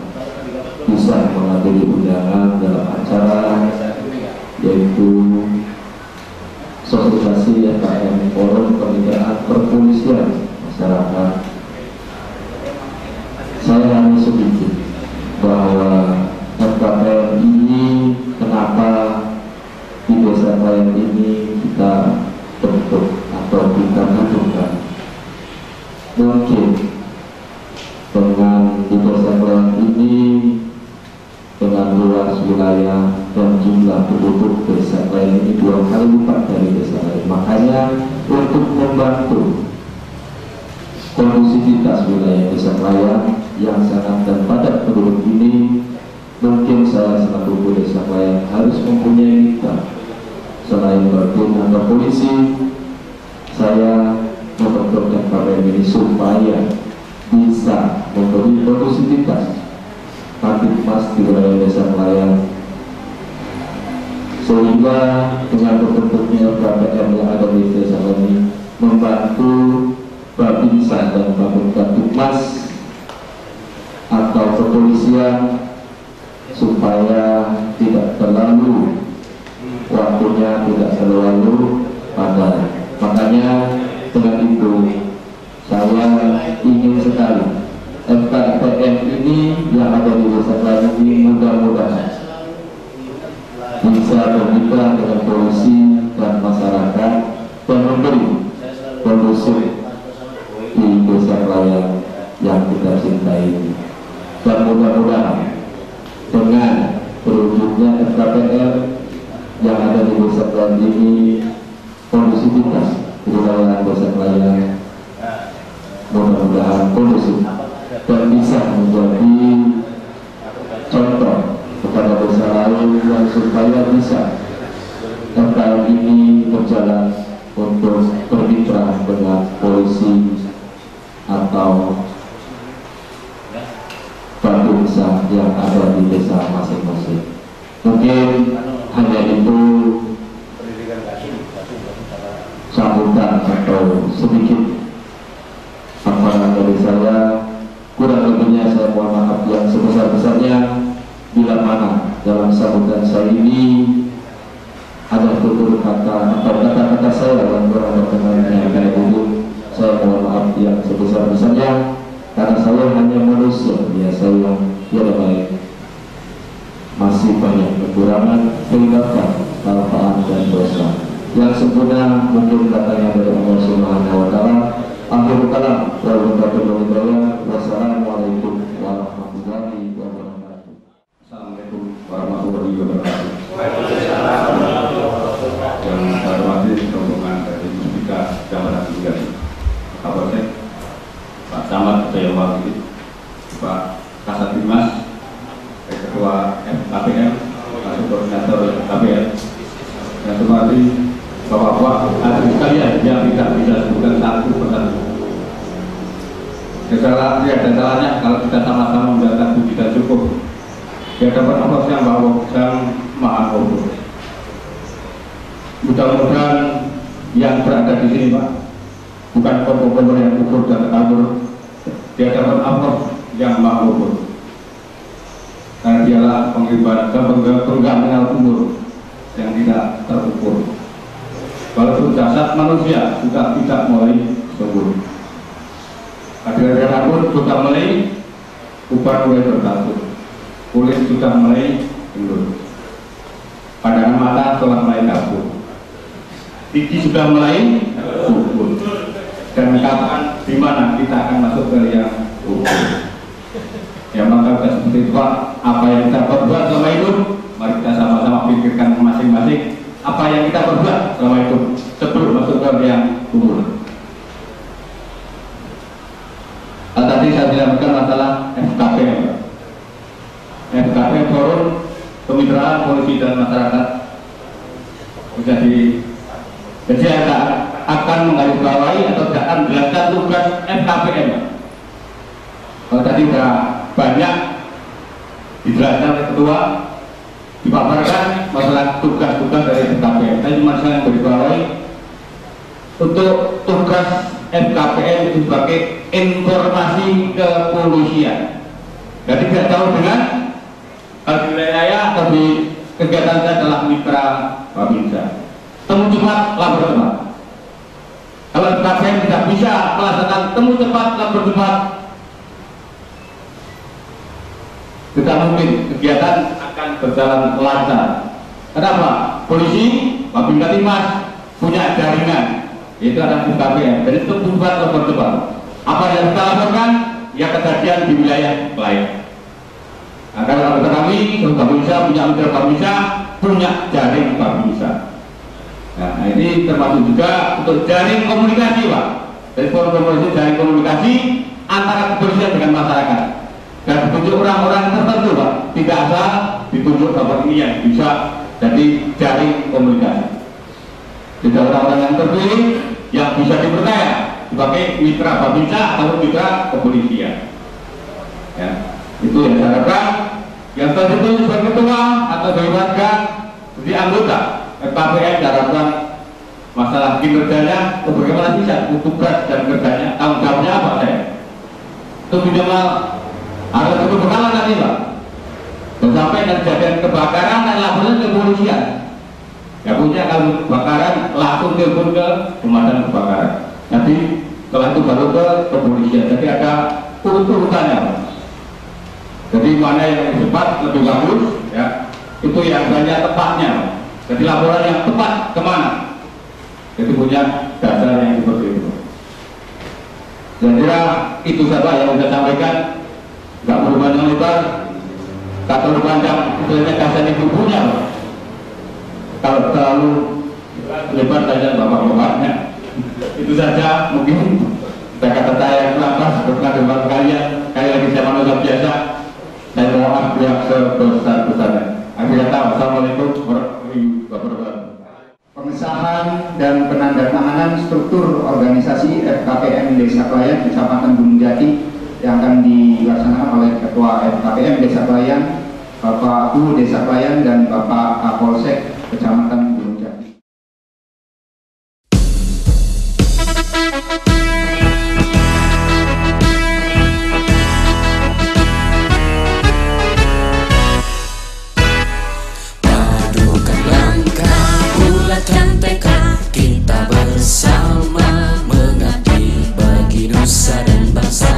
S3: bisa menghadiri undangan dalam acara yaitu sosialisasi FKM Forum Kemitraan Perpolisian Masyarakat. Saya hanya sedikit bahwa FKM ini kenapa di desa Klayan ini kita bentuk atau kita butuhkan. Mungkin dengan di desa Klayan ini dengan luas wilayah dan jumlah penduduk desa Klayan ini 2 kali lipat dari desa lain. Makanya untuk membantu kondusivitas wilayah desa Klayan yang sangat dan padat penduduk ini, mungkin saya selaku guru desa Klayan harus mempunyai mitra. Selain bertin atau polisi, saya membentuk FKM ini supaya bisa memberi kondusivitas Kamtipmas di wilayah desa Klayan, sehingga dengan terbentuknya FKM yang ada di desa ini membantu Babinsa dan Kamtipmas atau kepolisian supaya tidak terlalu waktunya tidak terlalu padat. Makanya dengan itu saya ingin sekali FKM ini yang ada di desa Klayan ini mudah-mudahan bisa bermitra dengan polisi dan masyarakat dan memberi kondusif di desa Klayan yang kita cintai ini. Dan mudah-mudahan dengan berwujudnya FKM yang ada di desa Klayan ini, kondusivitas di wilayah desa Klayan mudah-mudahan kondusif dan bisa menjadi contoh kepada desa lain yang supaya bisa FKM ini berjalan untuk bermitra dengan polisi atau Babinsa yang ada di desa masing-masing. Mungkin hanya itu sambutan atau sedikit paparan dari saya. Kurang lebihnya saya mohon maaf yang sebesar-besarnya bila mana dalam sambutan saya ini ada tutur kata atau kata-kata saya yang kurang berkenan yang kayak dulu. Saya mohon maaf yang sebesar-besarnya karena saya hanya manusia biasa yang tiada baik, masih banyak kekurangan, kelihatan, kesalahan dan dosa. Yang sempurna mungkin katanya dari Allah Subhanahu wa taala. Akhir kalam wassalamualaikum warahmatullahi wabarakatuh.
S5: Assalamualaikum warahmatullahi wabarakatuh. Yang saya hormati rombongan dari Musbika Jabatan Tugas Kapolsek, Pak Camat Jayawati, Pak Kasatmas, Ketua FKPM, Pak Koordinator KPM, yang saya hormati Bapak-bapak hadirin sekalian yang tidak bisa sebutkan satu persatu. Tidak ada salahnya kalau kita sama-sama menjalankan puji dan syukur di hadapan Allah yang Maha Kuasa. Mudah-mudahan yang berada di sini, Pak, bukan kompor-kompor yang kufur dan kabur di hadapan Allah yang Maha Kuasa. Karena dialah penggambingan umur yang tidak terukur. walaupun jasad manusia juga tidak mulai sempurna. Hadirat pun sudah mulai ubah mulai berbentuk, kulit sudah mulai gendut, pandangan mata telah mulai kabur, gigi sudah mulai kubur, dan kapan di mana kita akan masuk ke yang kubur. Ya maka seperti itu Pak, apa yang kita perbuat selama hidup, mari kita sama-sama pikirkan masing-masing apa yang kita perbuat selama hidup sebelum masuk ke yang kubur. Tadi saya jelaskan masalah FKPM. FKPM Forum Kemitraan Polisi dan Masyarakat. Jadi saya akan menggarisbawahi atau akan menjelaskan tugas FKPM. Kalau tadi sudah banyak dijelaskan oleh ketua, dipaparkan masalah tugas-tugas dari FKPM. Saya cuma saya menggarisbawahi untuk tugas FKPM itu sebagai informasi kepolisian. Jadi tidak tahu dengan di wilayah atau di kegiatan saya adalah mitra Babinsa. Temu cepat, lapor cepat. Kalau FKPM tidak bisa melaksanakan temu cepat, lapor cepat, tidak mungkin kegiatan akan berjalan lancar. Kenapa? Polisi, Babinsa Timas punya jaringan. Itu adalah FKPM. Jadi itu buat lapor cepat. Apa yang kita laporkan? Ya kejadian di wilayah lain. Agar kalau kami, Babinsa punya mitra Babinsa, punya jaring Babinsa. Nah ini termasuk juga untuk jaring komunikasi Pak. Dari forum komunikasi, jaring komunikasi antara kepolisian dengan masyarakat. Dan ditunjuk orang-orang tertentu Pak. Tidak asal ditunjuk Bapak ini yang bisa jadi jaring komunikasi. Tidak orang-orang yang terpilih yang bisa dipercaya sebagai mitra Babinsa atau mitra kepolisian. Ya, itu yang saya harapkan. Yang tertentu sebagai ketua atau sebagai warga jadi anggota FKPM diharapkan masalah kinerjanya bagaimana bisa tugas dan kerjanya, tanggung jawabnya apa saya. Itu minimal harus berbekalan nanti Pak. Dan sampai kejadian kebakaran dan laporan ke kepolisian. Ya punya kalau kebakaran langsung telepon ke pemadam kebakaran. Nanti setelah itu baru ke kepolisian. Jadi ada urut-urutannya. Jadi mana yang cepat lebih bagus, ya itu yang banyak tepatnya. Jadi laporan yang tepat kemana? Jadi punya dasar yang seperti itu. Saya kira itu saja yang saya sampaikan. Nggak perlu panjang lebar. Tak perlu panjang, sebenarnya kasih bukunya. Kalau terlalu lebar saja bapak-bapaknya. Itu saja mungkin kata saya yang terlambat berkenan dengan kalian. Kali lagi saya manusia biasa. Saya mohon maaf yang sebesar-besarnya. Akhirnya, assalamualaikum warahmatullahi wabarakatuh.
S1: Pengesahan dan penandatanganan struktur organisasi FKPM Desa Klayan Kecamatan Gunung Jati yang akan dilaksanakan oleh Ketua FKPM Desa Klayan, Bapak U Desa Klayan dan Bapak Kapolsek Kecamatan Gunung Jati.
S6: Padukan langkah, bulatkan tekad, kita bersama mengabdi bagi nusa dan bangsa.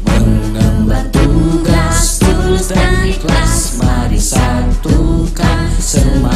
S6: Mengemban tugas tulus dan ikhlas, mari satukan semangat.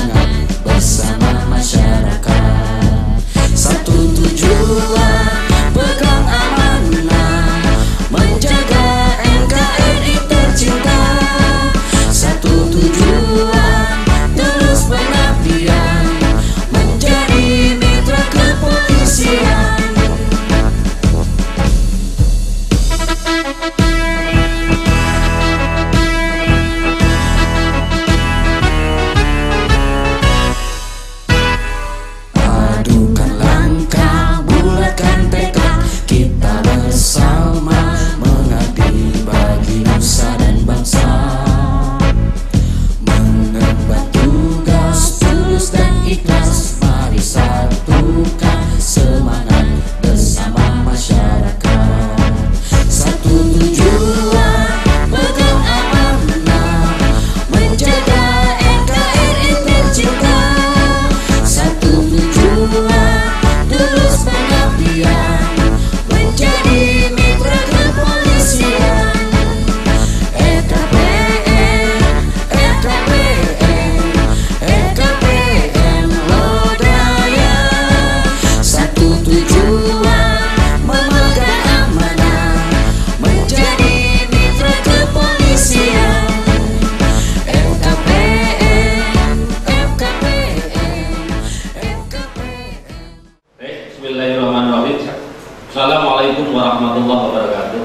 S7: Assalamualaikum warahmatullahi wabarakatuh.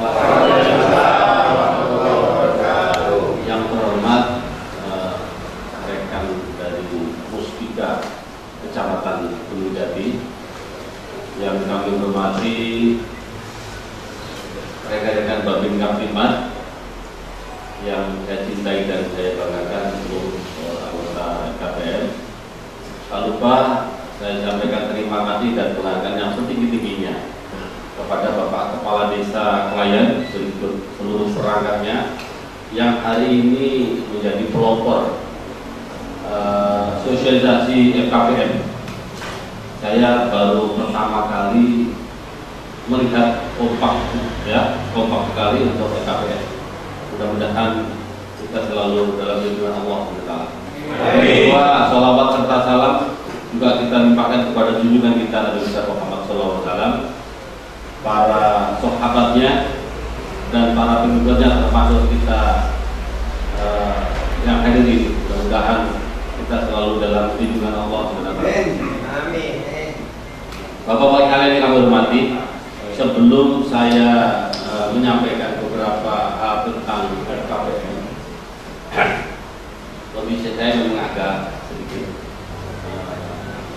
S7: Yang terhormat rekan dari Muspika Kecamatan Gunung Jati, yang kami hormati rekan-rekan Babin Kamtimas yang saya cintai dan saya banggakan, seluruh anggota KPM. Tak lupa saya sampaikan terima kasih dan penghargaan yang setinggi-tingginya kepada Bapak Kepala Desa Klayan berikut seluruh perangkatnya yang hari ini menjadi pelopor sosialisasi FKPM. Saya baru pertama kali melihat kompak sekali untuk FKPM. Mudah-mudahan kita selalu dalam lindungan Allah Subhanahu. Salawat serta salam juga kita limpahkan kepada junjungan kita Nabi besar Muhammad SAW, para sahabatnya dan para pengikutnya, termasuk kita yang hadir ini. Mudah-mudahan kita selalu dalam lindungan Allah Subhanahu.
S2: Amin.
S7: Bapak-bapak kalian yang kami hormati, sebelum saya menyampaikan beberapa hal tentang FKPM, kondisi saya memang agak sedikit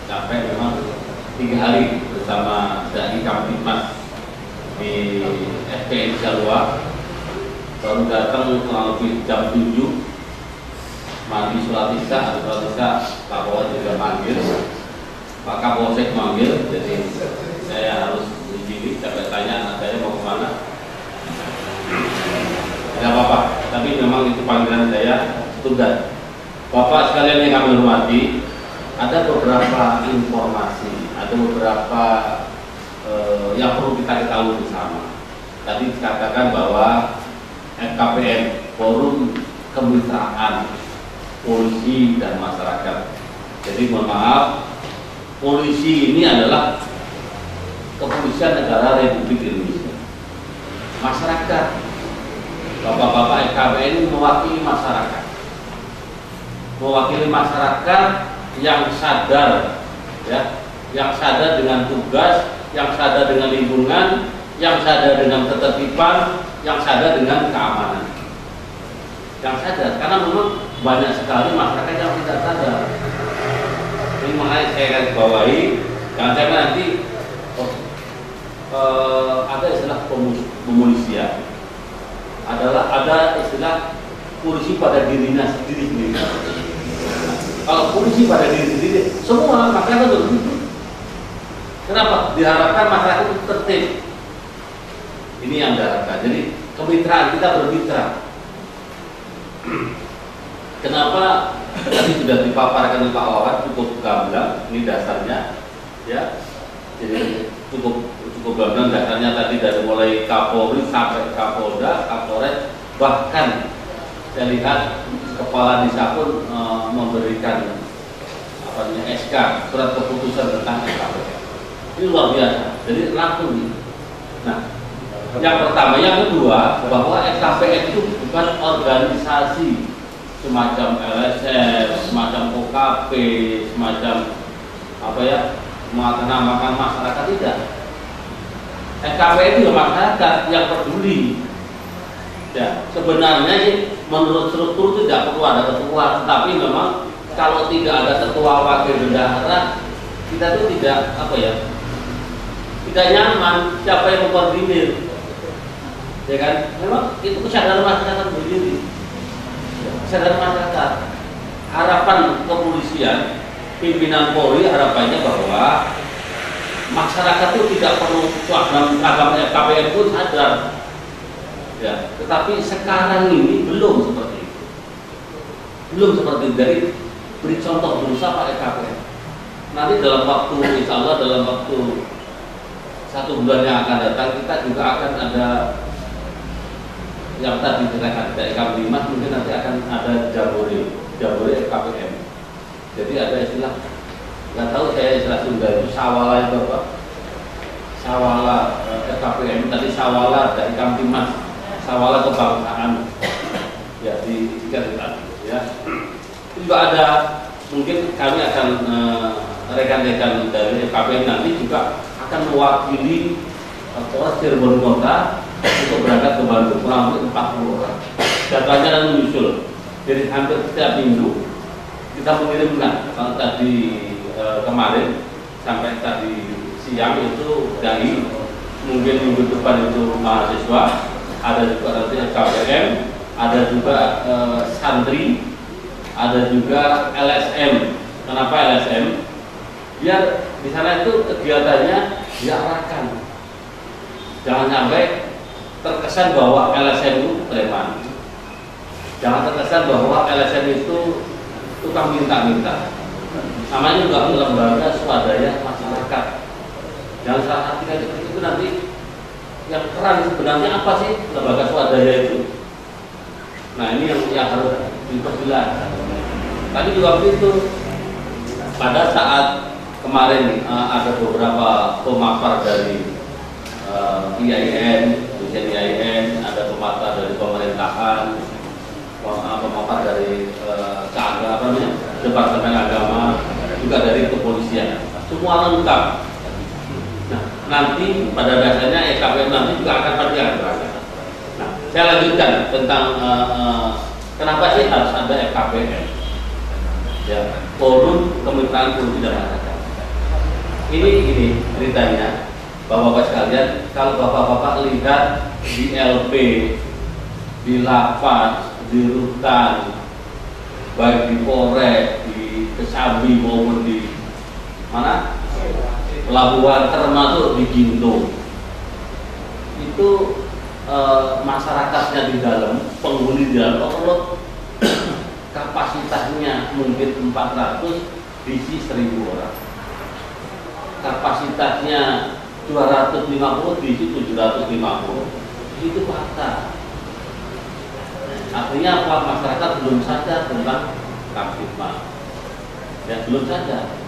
S7: capek. Memang 3 hari bersama Dai Kamtimas di FPN Jalwa, baru datang kurang lebih jam 7, mandi sholat isya, Pak Kapolres juga manggil, Pak Kapolsek manggil, jadi saya harus di sini. Sampai tanya anak saya mau kemana, tidak apa-apa, tapi memang itu panggilan saya, tugas. Bapak sekalian yang kami hormati, ada beberapa informasi, ada beberapa yang perlu kita ketahui bersama. Tadi dikatakan bahwa FKPM, Forum Kemitraan Polisi dan Masyarakat. Jadi mohon maaf, polisi ini adalah Kepolisian Negara Republik Indonesia. Masyarakat, bapak-bapak FKPM ini mewakili masyarakat. Mewakili masyarakat yang sadar, yang sadar dengan tugas, yang sadar dengan lingkungan, yang sadar dengan ketertiban, yang sadar dengan keamanan. Yang sadar, karena memang banyak sekali masyarakat yang tidak sadar. Ini makanya saya akan bawahi, jangan sampai nanti ada istilah pemolisian, ada istilah polisi pada dirinya sendiri. Kalau polisi pada diri sendiri, semua masyarakat begitu. Kenapa? Diharapkan masyarakat itu tertib. Ini yang diharapkan. Jadi kemitraan, kita bermitra. Kenapa? Tadi sudah dipaparkan oleh Pak Wawan, cukup gamblang. Ini dasarnya, ya. Jadi cukup gamblang dasarnya tadi, dari mulai Kapolri sampai Kapolda, Kapolres, bahkan saya lihat Kepala Desa pun memberikan SK, surat keputusan tentang FKPM. Ini luar biasa. Jadi langsung nih. Nah, yang pertama, yang kedua, bahwa FKPM itu bukan organisasi semacam LSM, semacam OKP, semacam mengatasnamakan masyarakat, tidak. FKPM itu masyarakat yang peduli. Ya, sebenarnya sih menurut struktur tidak perlu ada ketua, tapi memang kalau tidak ada ketua wakil bendahara, kita tuh tidak tidak nyaman siapa yang mengkoordinir, ya kan? Memang itu kesadaran masyarakat berdiri, kesadaran masyarakat. Harapan kepolisian, pimpinan Polri, harapannya bahwa masyarakat itu tidak perlu agama FKPM pun sadar. Ya, tetapi sekarang ini belum seperti itu. Jadi beri contoh berusaha Pak FKPM. Nanti dalam waktu, insya Allah dalam waktu 1 bulan yang akan datang, kita juga akan ada yang tadi dikatakan dari Kamtimas, mungkin nanti akan ada Jabore FKPM. Jadi ada istilah, nggak tahu saya istilah Sunda itu sawala itu apa? Sawala FKPM, tadi sawala dari Kamtimas. Sawala kebangsaan, ya di Jakarta, ya. Itu juga ada, mungkin kami akan rekan-rekan dari FKPM nanti juga akan mewakili Polres Cirebon Kota untuk berangkat ke Bandung, kurang lebih 40 orang. Datanya dan menyusul. Jadi hampir setiap minggu kita mengirimkan. Kalau tadi kemarin sampai tadi siang itu dari mungkin minggu depan itu mahasiswa, ada juga nanti KPM, ada juga santri, ada juga LSM. Kenapa LSM? Biar di sana itu kegiatannya diarahkan. Jangan sampai terkesan bahwa LSM itu preman. Jangan terkesan bahwa LSM itu tukang minta-minta. Namanya juga lembaga swadaya masyarakat. Jangan salah artikan itu nanti yang keren sebenarnya apa sih lembaga swadaya itu? Nah ini yang harus diperjelas. Tadi juga begitu. Pada saat kemarin ada beberapa pemaparan dari IAIN, dosen IAIN, ada pemaparan dari pemerintahan, pemaparan dari Departemen Agama, juga dari kepolisian, semua lengkap. Nah, nanti pada dasarnya EKPM nanti juga akan berjalan. Nah, saya lanjutkan tentang kenapa sih harus ada EKPM? Ya, Forum Kemitraan Polisi dan Masyarakat. Ini ceritanya. Bapak-bapak sekalian, kalau bapak-bapak lihat di LP, di Lapas, di Rutan, baik di Polres, di Kesambi maupun di mana? Pelabuhan termasuk di Gintung. Itu masyarakatnya di dalam, penghuni di dalam overload, kapasitasnya mungkin 400, diisi 1000 orang. Kapasitasnya 250, diisi 750. Itu fakta. Artinya apa? Masyarakat belum sadar tentang Kamtipmas. Ya, belum sadar.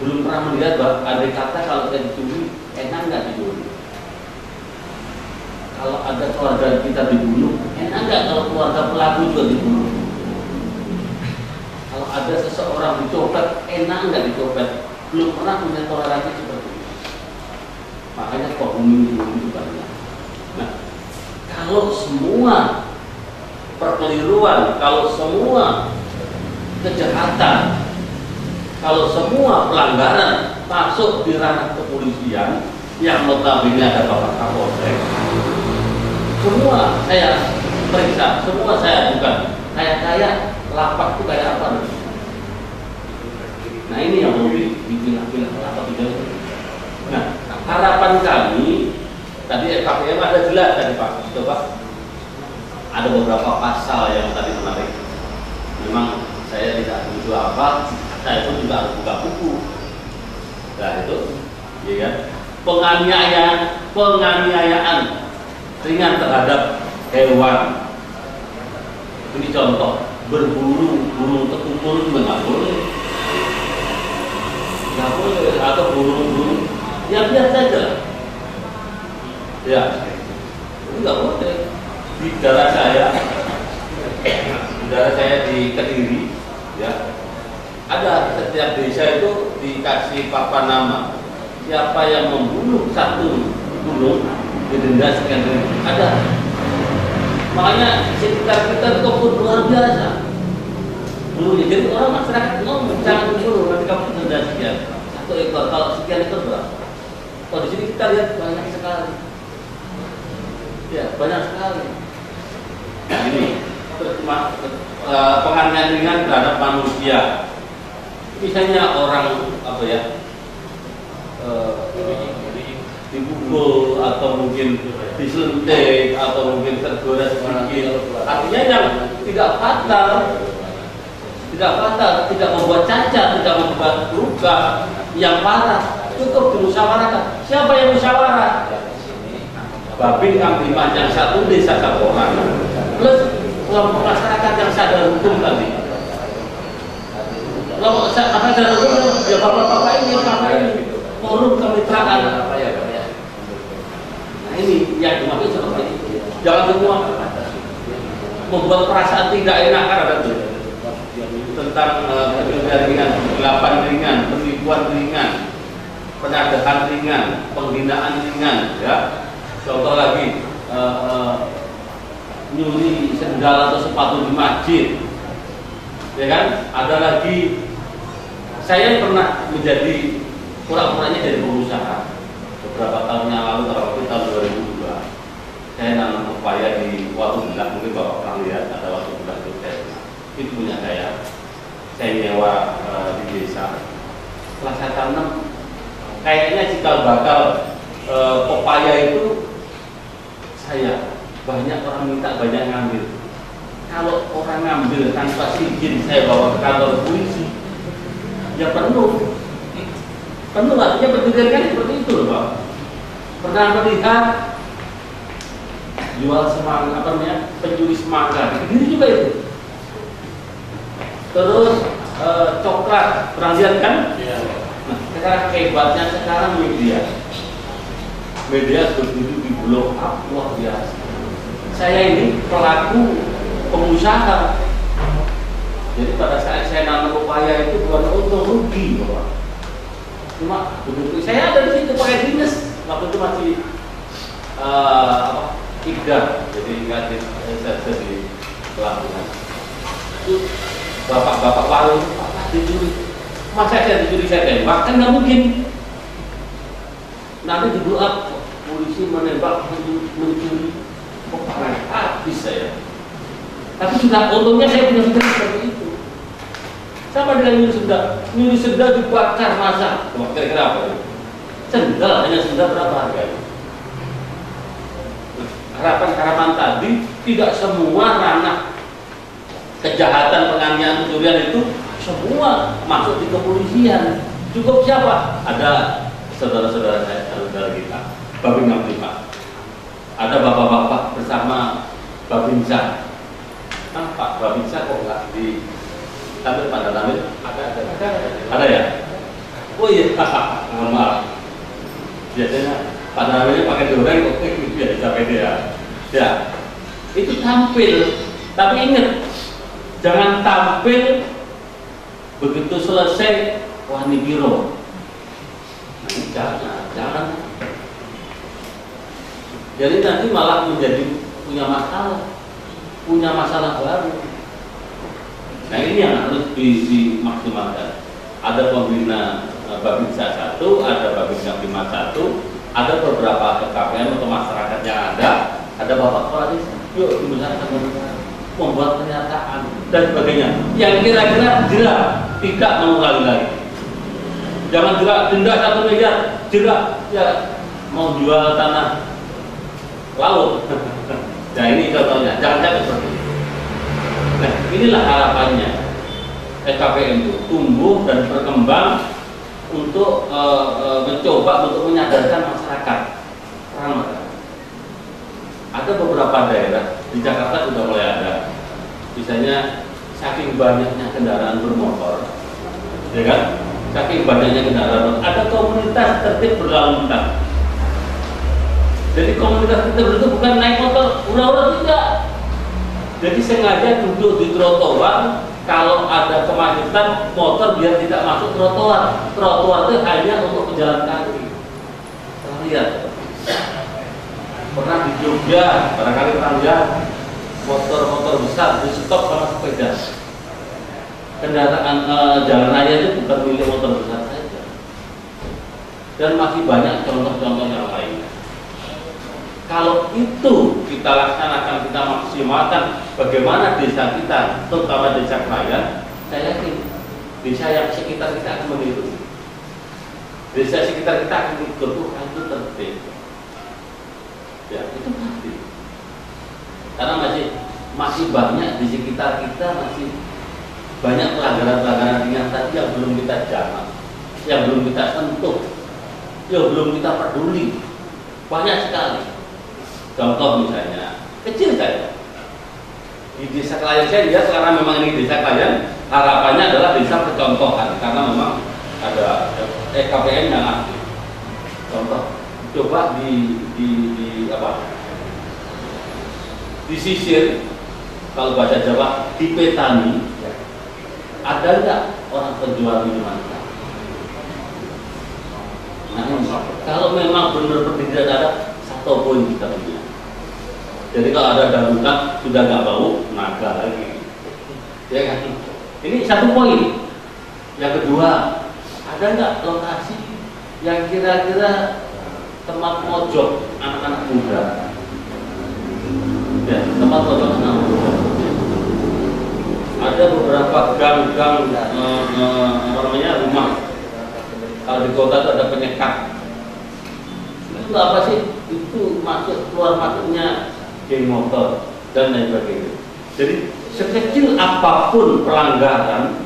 S7: Belum pernah melihat bahwa ada kata kalau kita dicuri, enak nggak dicuri? Kalau ada keluarga kita dibunuh, enak nggak kalau keluarga pelaku juga dibunuh? Kalau ada seseorang dicopet, enak nggak dicopet? Belum pernah punya toleransi seperti itu. Makanya penghuni itu banyak. Nah, kalau semua perkeliruan, kalau semua kejahatan, kalau semua pelanggaran masuk di ranah kepolisian yang notabene ada Bapak Kapolsek, semua saya periksa, semua saya bukan kayak lapak itu kayak apa? Nah ini yang mau dipilah-pilah apa tidak? Nah harapan kami tadi KPM ada jelas tadi Pak, coba ada beberapa pasal yang tadi menarik. Memang saya tidak begitu apa, saya pun juga harus buka buku. Nah itu, ya kan? Penganiayaan ringan terhadap hewan. Ini contoh, berburu burung tekukul juga nggak boleh. Nggak boleh, atau burung-burung yang biasa saja. Ya, itu nggak boleh. Di daerah saya di Kediri, ya, ada setiap desa itu dikasih papan nama. Siapa yang membunuh satu burung didenda sekian ribu. Ada. Makanya sekitar kita itu luar biasa. Dulunya jadi orang masyarakat ngomong jangan dulu nanti kamu denda sekian. Satu ekor, kalau sekian ekor berapa? Kalau di sini kita lihat banyak sekali. Ya, banyak sekali. Nah, ini penganiayaan ringan terhadap manusia. Misalnya orang apa ya? Dipukul atau mungkin disuntik atau mungkin tergores sedikit. Artinya yang tidak fatal, tidak membuat cacat, tidak membuat luka yang parah, cukup dimusyawarahkan. Siapa yang musyawarah? Babin Kamtipmas yang satu desa Saporan plus kelompok masyarakat yang sadar hukum tadi. Kelompok masyarakat sadar hukum ya bapak-bapak ini, forum kemitraan. Nah ini yang dimaksud seperti itu. Jangan semua membuat perasaan tidak enak kan ada tuh tentang ringan, kegelapan ringan, penipuan ringan. penadahan ringan, penghinaan ringan, ya. Contoh lagi, nyuri sendal atau sepatu di masjid, ya kan? Ada lagi, saya pernah menjadi pura-puranya jadi pengusaha beberapa tahun yang lalu, tahun 2002. Saya nanam pepaya di Watu Belah, mungkin Bapak pernah lihat ada Watu Belah itu punya saya nyewa di desa. Setelah saya tanam, kayaknya cikal bakal pepaya itu saya banyak orang minta, banyak ngambil. Kalau orang ngambil tanpa izin saya bawa ke kantor polisi, ya penuh artinya berpikirkan seperti itu loh Pak. Pernah melihat jual semangka, pencuri semangka, begini juga itu. Terus coklat, pernah lihat kan? Nah, sekarang hebatnya sekarang media begitu di blow up luar biasa. Saya ini pelaku pengusaha. Jadi pada saat saya nanam pepaya itu bukan untung, rugi Bapak. Cuma begitu saya ada di situ pakai dinas, waktu itu masih IGA, jadi ingat saya di pelabuhan. Itu bapak-bapak warung, dicuri. Masa saya dicuri, saya tembak? Kan nggak mungkin. Nanti di blow up, polisi menembak mencuri. Habis saya. Tapi sudah untungnya saya punya pikiran seperti itu. Sama dengan nyuri sendal dibakar masa. Kira-kira apa? Sendal, hanya sendal berapa harganya? Harapan tadi tidak semua ranah kejahatan, penganiayaan, pencurian itu semua masuk di kepolisian. Cukup siapa? Ada saudara-saudara saya, saudara kita, Babin Kamtipmas. Ada bapak-bapak bersama Babinsa. Pak Babinsa kok nggak di tampil pada tampil? Ada ya? Oh iya, mohon maaf. Biasanya pada tampilnya pakai doreng kok biar dicapai dia. Ya, itu tampil. Tapi ingat, jangan tampil begitu selesai wah ini biro. Nah, ini jangan. Jadi nanti malah menjadi punya masalah baru. Nah ini yang harus dimaksimalkan. Ada pembina Babinsa 1, ada Babinsa 1, ada beberapa KPM atau masyarakat yang ada bapak kepala desa. Yuk dibesarkan, membuat pernyataan dan sebagainya. Yang kira-kira jelas tidak mengulangi lagi. Jangan jelas denda 1 miliar, jelas ya mau jual tanah laut. Nah ini contohnya, jangan seperti itu. Nah inilah harapannya KPM itu tumbuh dan berkembang untuk mencoba untuk menyadarkan masyarakat. Ada beberapa daerah di Jakarta sudah mulai ada, misalnya saking banyaknya kendaraan bermotor, ya kan? Saking banyaknya kendaraan, ada komunitas tertib berlalu lintas. Jadi komunitas tertib itu bukan naik motor, udah tidak. Jadi sengaja duduk di trotoar, kalau ada kemacetan motor biar tidak masuk trotoar. Trotoar itu hanya untuk pejalan kaki. Lihat. Pernah di Jogja, barangkali pernah lihat motor-motor besar di stop sama sepeda. Kendaraan jalan raya itu bukan milik motor besar saja. Dan masih banyak contoh-contoh yang lain. Kalau itu kita laksanakan, kita maksimalkan bagaimana desa kita, terutama desa Klayan, saya yakin desa yang sekitar kita akan meniru. Desa sekitar kita akan ikut, itu tertib. Ya, itu pasti. Karena masih banyak di sekitar kita, masih banyak pelanggaran-pelanggaran ringan tadi yang belum kita jamah, yang belum kita sentuh, yang belum kita peduli. Banyak sekali. Contoh misalnya, kecil saja. Di desa Klayan saya lihat karena memang ini desa Klayan, harapannya adalah desa percontohan karena memang ada KPM yang aktif. Contoh, coba disisir, kalau bahasa Jawa dipetani, ada nggak orang penjual minuman keras? Nah Kalau memang benar-benar tidak ada, satu poin kita punya. Jadi kalau ada darurat sudah nggak bau, naga lagi, ya kan? Ini satu poin. Yang kedua, ada nggak lokasi yang kira-kira tempat mojok anak-anak muda? Ya, tempat mojok anak muda. Ada beberapa gang-gang rumah. Kalau di kota itu ada penyekat. Itu apa sih? Itu masuk keluar masuknya geng motor dan lain sebagainya. Jadi sekecil apapun pelanggaran,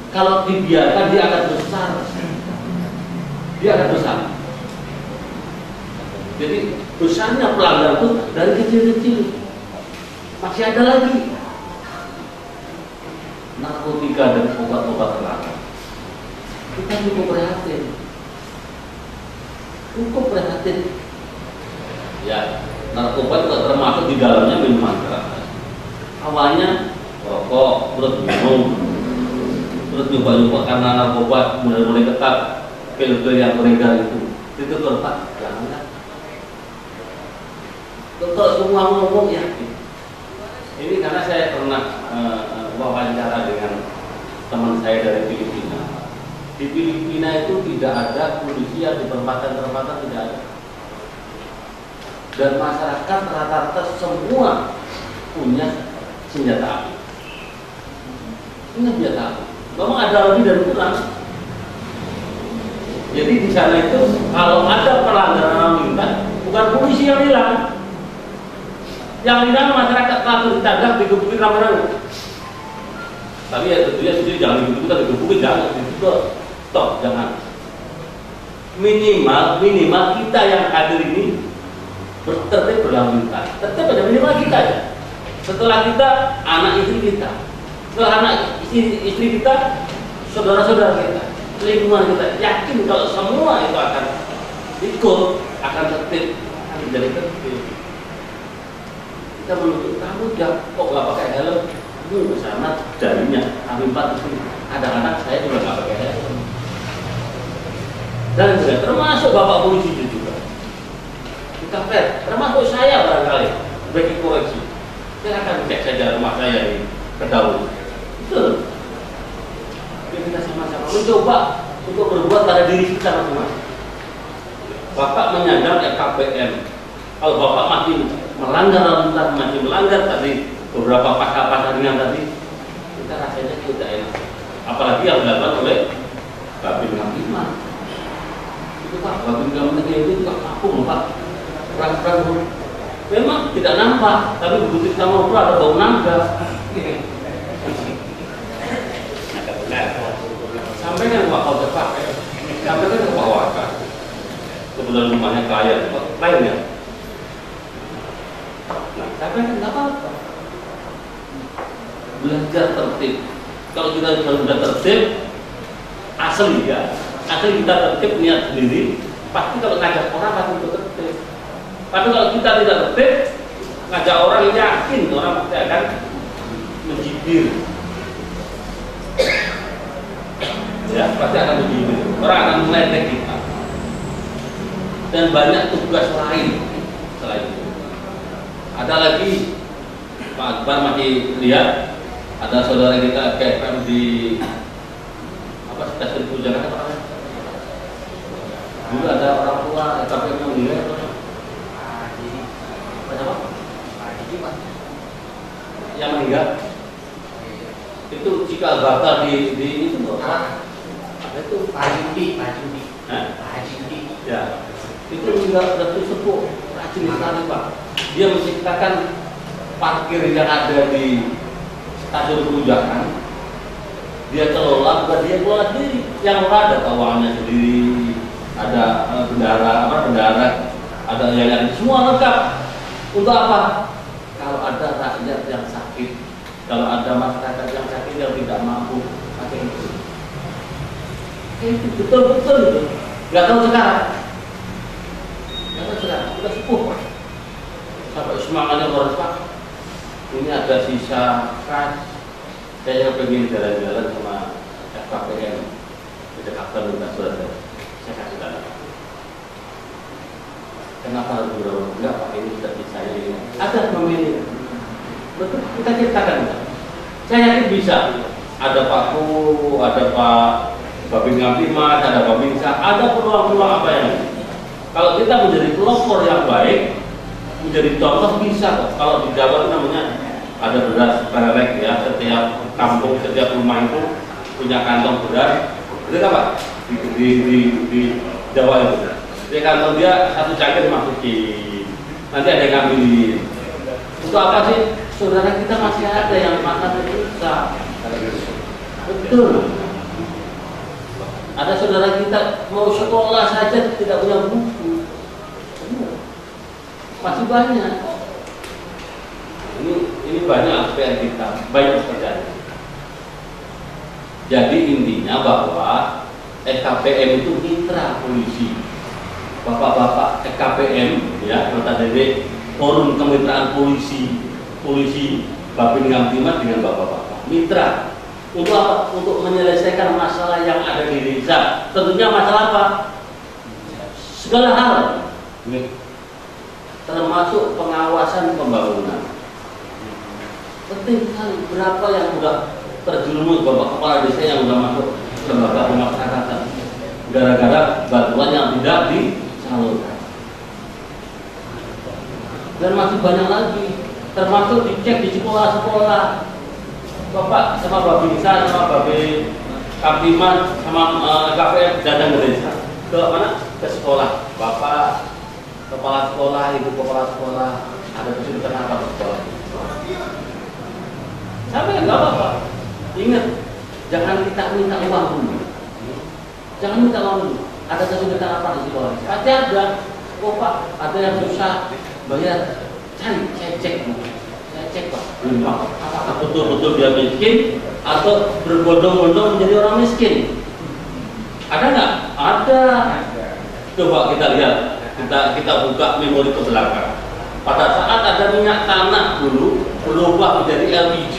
S7: kalau dibiarkan dia akan besar. Dia akan besar. Jadi besarnya pelanggaran itu dari kecil-kecil. Masih ada lagi narkotika dan obat-obat terlarang. Kita cukup prihatin. Cukup prihatin. Ya, narkoba juga termasuk di dalamnya minuman keras. Awalnya rokok, terus minum, terus nyoba-nyoba karena narkoba mulai ketat, pil-pil yang beredar itu terlepas. Jangan. Kalau semua ngomong ya. Ini karena saya pernah wawancara dengan teman saya dari Filipina. Di Filipina itu tidak ada polisi yang di perempatan-perempatan, tidak ada. Dan masyarakat rata-rata semua punya senjata api. Punya senjata api. Memang ada lebih dan kurang. Jadi di sana itu kalau ada pelanggaran lalu lintas, bukan polisi yang hilang. Yang hilang masyarakat langsung ditangkap, digebukin rame-rame. Tapi ya tentunya jangan digebukin, jangan gitu. Stop, jangan. Minimal kita yang hadir ini tertib berlalu lintas. Tertib aja minimal kita aja. Setelah kita, anak istri kita. Setelah anak istri kita, saudara-saudara kita, lingkungan kita. Yakin kalau semua itu akan ikut, akan tertib, akan menjadi tertib. Kita menuntut kamu kok nggak pakai helm? Kamu bersama jarinya, kami 4 itu. Kadang-kadang saya juga nggak pakai helm. Dan juga termasuk bapak polisi juga. Kita fair, termasuk saya barangkali sebagai koreksi. Saya akan cek saja rumah saya ini kedahulu. Betul. Kita sama-sama mencoba untuk berbuat pada diri kita masing-masing. Bapak menyandang LKPM. Kalau bapak masih melanggar lalu lintas, masih melanggar tadi beberapa pasal-pasal ringan tadi, kita rasanya tidak enak. Apalagi yang dilakukan oleh Babin Kamtipmas. Itu Pak, Babin Kamtipmas itu juga kapung Pak. Perang-perang memang tidak nampak, tapi begitu kita ngobrol ada bau naga. Sampai kan Pak Kau terpakai, sampai kan Pak Waka. Kebetulan rumahnya klien ya. Nah, sampai kan nggak apa-apa. Belajar tertib. Kalau kita sudah tertib, asli kita tertib niat sendiri. Pasti kalau ngajak orang pasti tertib. Tapi kalau kita tidak tertib, ngajak orang yakin orang pasti akan mencibir. Ya, pasti akan mencibir. Orang akan meledek kita. Dan banyak tugas lain selain itu. Ada lagi Pak Akbar masih lihat ada saudara kita KFM di stasiun Pujakan apa? Dulu ada orang tua KFM yang meninggal yang meninggal itu jika bakal di itu itu Pak Judi ya itu juga sudah sepuh rajin sekali Pak. Dia menciptakan parkir yang ada di stasiun Pujakan. Dia kelola, bukan dia kelola sendiri. Yang ada keuangannya sendiri, ada bendara, ada yang semua lengkap. Untuk apa? Kalau ada rakyat yang sakit, kalau ada masyarakat yang sakit yang tidak mampu, pakai itu. Itu betul-betul itu. Gak tahu sekarang. Kita sepuh Pak. Sampai semangatnya luar biasa. Ini ada sisa kas. Saya pengen jalan-jalan sama FKPM di Jakarta minta surat saya kasih tanda. Kenapa harus beberapa? Enggak, Pak, ini sudah saya ini. Ada memilih. Betul, kita ceritakan. Saya yakin bisa. Ada Pak Ku, ada Pak Babin Ngabdimas, ada Babin Sa, ada peluang-peluang apa yang kalau kita menjadi pelopor yang baik, menjadi contoh bisa kok. Kalau di Jawa itu namanya ada beras barelek ya, setiap kampung, setiap rumah itu punya kantong beras. Itu apa? Di Jawa itu. Di kantong dia satu cangkir masukin. Nanti ada yang ngambilin. Untuk apa sih? Saudara kita masih ada yang makan susah. Betul. Ada saudara kita mau sekolah saja tidak punya buku. Masih banyak. Ini banyak aspek kita, banyak terjadi. Jadi intinya bahwa EKPM itu mitra polisi. Bapak-bapak EKPM ya, notabene forum kemitraan polisi Babin Ngabdimas dengan bapak-bapak mitra. Untuk apa? Untuk menyelesaikan masalah yang ada di desa. Tentunya masalah apa? Segala hal, termasuk pengawasan pembangunan. Penting sekali. Berapa yang sudah terjerumus bapak kepala desa yang sudah masuk lembaga pemasyarakatan gara-gara bantuan yang tidak disalurkan. Dan masih banyak lagi, termasuk dicek di sekolah-sekolah. Bapak sama Babin Sa, sama Babin Ngabdimas, sama KPM datang ke desa. Ke mana? Ke sekolah. Bapak kepala sekolah, ibu kepala sekolah, ada kesulitan apa di sekolah? Sampai nggak apa-apa. Ingat, jangan kita minta uang dulu. Jangan minta uang dulu. Ada kesulitan apa di sekolah? Pasti ada. Oh Pak, ada yang susah bayar. Cari, saya cek Pak. Apakah betul-betul dia miskin atau berbondong-bondong menjadi orang miskin? Ada nggak? Ada. Coba kita lihat, kita buka memori ke belakang. Pada saat ada minyak tanah dulu berubah menjadi LPG,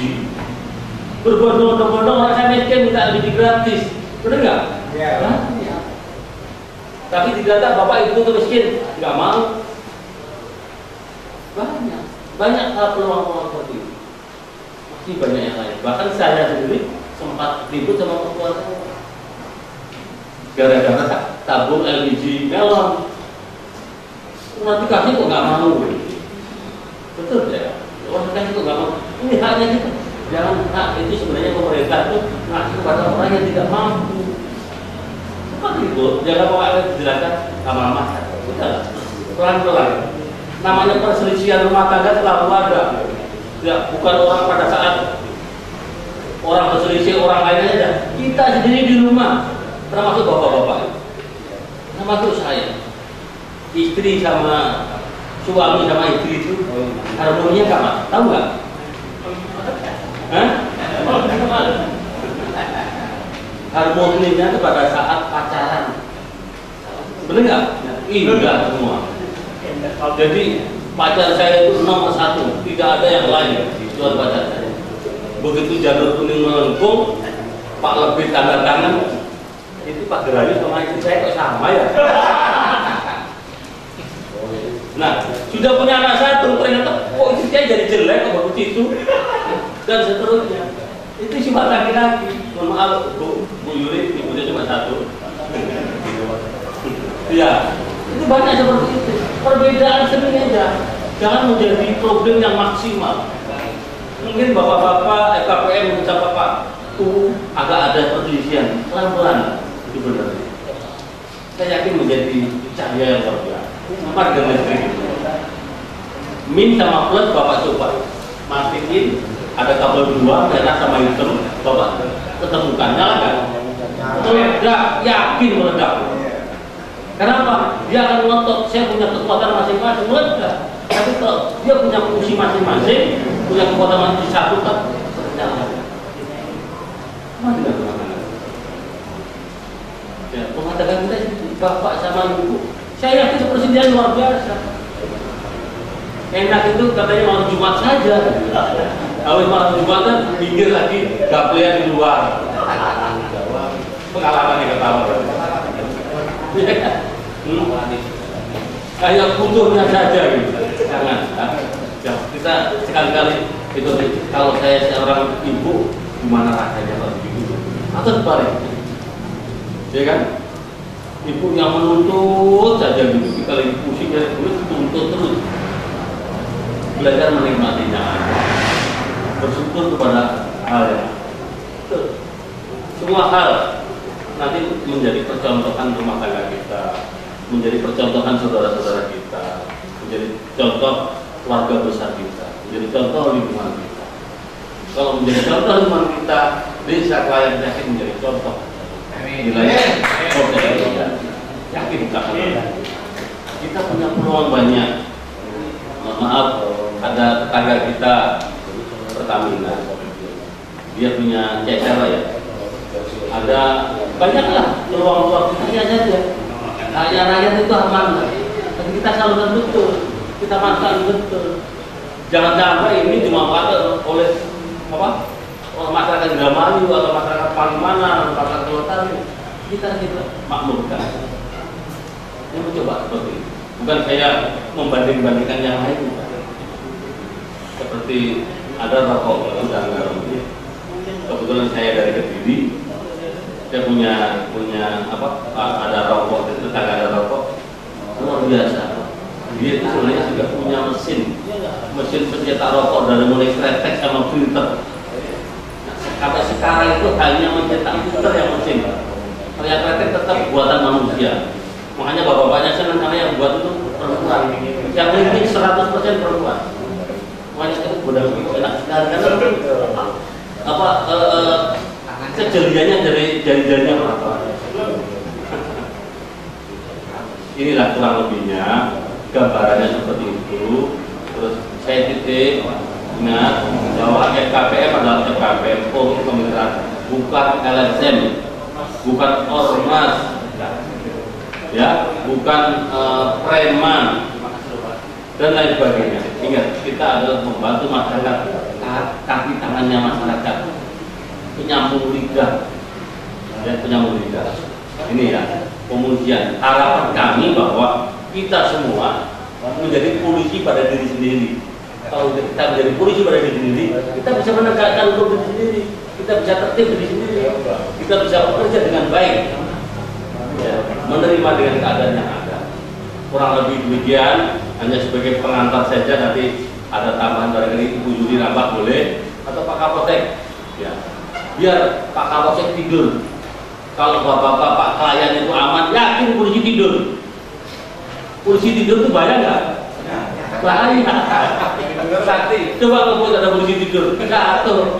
S7: berbondong-bondong orang saya miskin minta LPG gratis, benar nggak? Ya. Tapi di data bapak ibu itu miskin, nggak mau. Banyak hal peluang-peluang seperti itu. Masih banyak yang lain. Bahkan saya sendiri sempat ribut sama keluarga saya. Gara-gara tabung LPG melon. Nanti kasih kok nggak mau. Betul ya? Orang kasih kok nggak mau. Ini haknya kita. Jangan hak itu sebenarnya pemerintah itu ngasih kepada orang yang tidak mampu. Seperti itu. Jangan bawa dijelaskan lama-lama. Sudah. Pelan-pelan. Namanya perselisihan rumah tangga selalu ada. Ya, bukan orang pada saat orang berselisih orang lain aja. Kita sendiri di rumah, termasuk bapak-bapak, termasuk saya, istri sama suami sama istri itu harmoninya nggak mas? Tahu nggak? Harmoninya itu pada saat pacaran, benar nggak? Enggak semua. Jadi pacar saya itu nomor 1, tidak ada yang lain kecuali pacar saya. Begitu janur kuning melengkung, Pak lebih tanda tangan, itu Pak Gerani sama istri saya kok sama ya? Nah, sudah punya anak 1, ternyata kok istri saya jadi jelek, kok bagus itu, dan seterusnya. Itu sifat laki-laki. Mohon maaf Bu Yuri, ibunya cuma 1. Ya, itu banyak seperti itu. Perbedaan seni aja, jangan menjadi problem yang maksimal. Mungkin bapak-bapak EKPM mengucap Pak tuh agak ada perselisihan, pelan-pelan itu benar. Saya yakin menjadi cahaya yang luar biasa. Empat dengan listrik. Min sama plus bapak coba matiin, ada kabel 2 merah sama hitam, bapak ketemukan, nyala nggak? Meledak, yakin meledak. Kenapa? Dia akan ngotot, saya punya kekuatan masing-masing, meledak. Tapi kalau dia punya fungsi masing-masing, punya kekuatan masing satu kan berjalan. Mana ya, pengatakan kita bapak sama ibu, saya yakin persediaan luar biasa. Enak itu katanya malam Jumat saja. Kalau malam Jumat kan pinggir lagi, gak pelihara di luar. Pengalaman yang ketawa. kayak butuhnya saja gitu. Jangan. Ya, kita sekali-kali itu kalau saya seorang ibu gimana rasanya kalau begitu? Atau sebaliknya, ya kan? Ibu yang menuntut saja gitu, kita lagi pusing ya, tuntut terus. Belajar menikmatinya, bersyukur kepada hal yang semua hal nanti menjadi percontohan rumah tangga kita, menjadi percontohan saudara-saudara kita, menjadi contoh keluarga besar kita, menjadi contoh lingkungan kita. Kalau menjadi contoh lingkungan kita, desa Kelayan yakin menjadi contoh wilayah kota Indonesia. Yakin kita punya peluang banyak. Maaf, ada tetangga kita Pertamina, dia punya cecer ya. Ada banyaklah peluang-peluang kita saja. Rakyat itu aman, tapi kita salurkan betul, kita manfaatkan betul. Jangan sampai ini dimanfaatkan oleh masyarakat Indramayu atau masyarakat Palimanan atau masyarakat Selatan. Kita makmurkan. Ini mencoba seperti itu. Bukan saya membanding-bandingkan yang lain. Seperti ada rokok dan garam. Kebetulan saya dari Kediri, saya punya ada rokok, tetangga ada rokok luar biasa. Dia itu sebenarnya juga punya mesin pencetak rokok dari mulai kretek sama printer. Sampai sekarang itu hanya mencetak printer yang mesin. Karya kretek tetap buatan manusia. Makanya bapak-bapaknya senang karena yang buat itu perempuan. Yang penting 100% perempuan. Makanya itu udah enak sekali karena kejeliannya dari jari-jarinya perempuan. Inilah kurang lebihnya, gambarannya seperti itu. Terus saya titik ingat bahwa FKPM adalah FKPM untuk kemitraan, bukan LSM, bukan ormas, ya, bukan preman dan lain sebagainya. Ingat, kita adalah membantu masyarakat, kaki tangannya masyarakat, penyambung lidah, ya, penyambung lidah. Ini ya, kemudian harapan kami bahwa kita semua menjadi polisi pada diri sendiri. Kalau kita menjadi polisi pada diri sendiri, kita bisa menegakkan hukum diri sendiri, kita bisa tertib diri sendiri, kita bisa bekerja dengan baik, ya, menerima dengan keadaan yang ada. Kurang lebih demikian, hanya sebagai pengantar saja. Nanti ada tambahan barangkali Ibu Yudi nambah boleh, atau Pak Kapolsek, ya, biar Pak Kapolsek tidur. Kalau bapak-bapak klien itu aman, yakin polisi tidur. Polisi tidur itu bahaya nggak? Bahaya. Sakti. Coba kalau ada polisi tidur, jatuh.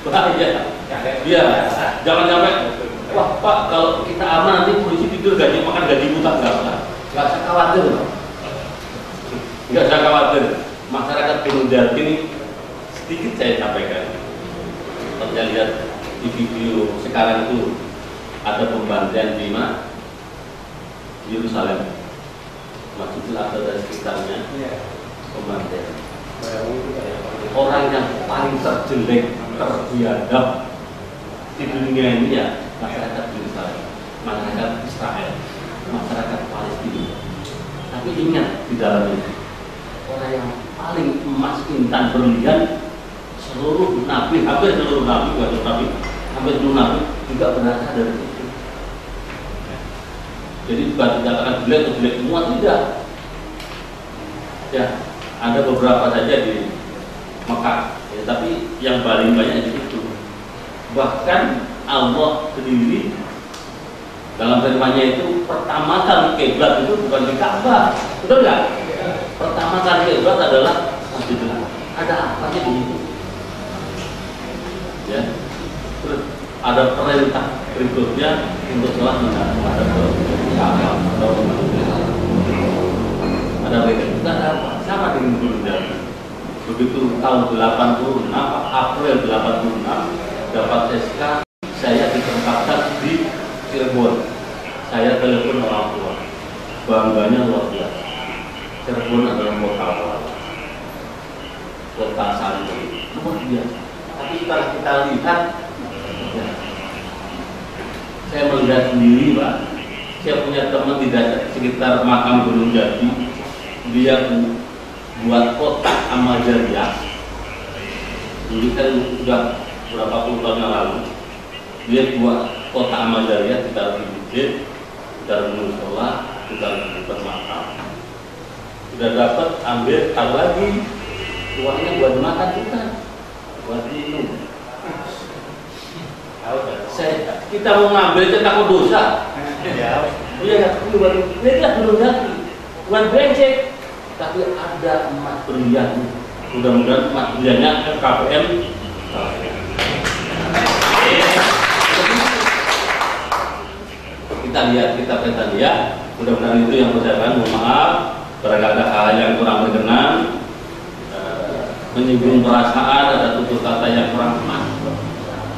S7: Bahaya. Biar jangan sampai, wah Pak, kalau kita aman nanti polisi tidur makan gaji buta, nggak usah khawatir. Nggak usah khawatir. Masyarakat Gunung Jati ini sedikit saya sampaikan. Kalau saya lihat di video sekarang itu ada pembantian di mana? Yerusalem, Masjidil Aqsa dan sekitarnya, pembantian. Orang yang paling terjelek, terbiadab di dunia ini ya masyarakat Yerusalem, masyarakat Israel, masyarakat Palestina. Tapi ingat, di dalam itu orang yang paling emas, intan, berlian, seluruh nabi, hampir seluruh nabi, hampir seluruh nabi juga berasal dari situ. Jadi bukan dikatakan jelek atau jelek semua, tidak. Ya, ada beberapa saja di Mekah, ya, tapi yang paling banyak di situ. Bahkan Allah sendiri dalam firman-Nya itu pertama kali kiblat itu bukan di Ka'bah, betul nggak? Pertama kali kiblat adalah Masjidil Aqsa. Ada apa sih di situ? Ya, terus ada perintah berikutnya untuk sholat menghadap ke Ka'bah atau ada perintah apa? Sama dengan Gunung Jati. Begitu tahun 86, April 86 dapat SK, saya ditempatkan di Cirebon. Saya telepon orang tua, bangganya luar biasa. Cirebon adalah kota santri, luar biasa. Tapi kalau kita lihat, ya, saya melihat sendiri, Pak, saya punya teman di sekitar makam Gunung Jati, dia buat kotak amal jariah. Ini kan sudah berapa puluh tahun yang lalu. Dia buat kotak amal jariah, ditaruh di masjid, ditaruh di musola, ditaruh di makam. Sudah dapat, ambil, taruh lagi. Uangnya buat makan bukan, buat minum. Kita mau ngambil itu takut dosa. Ya, iya, ini lah belum lagi. Bukan brengsek, tapi ada emas berlian. Mudah-mudahan emas berliannya FKPM. Kita lihat, kita lihat. Mudah-mudahan itu yang saya mohon maaf. Barangkali ada hal yang kurang berkenan, menyinggung perasaan, ada tutur kata yang kurang pas.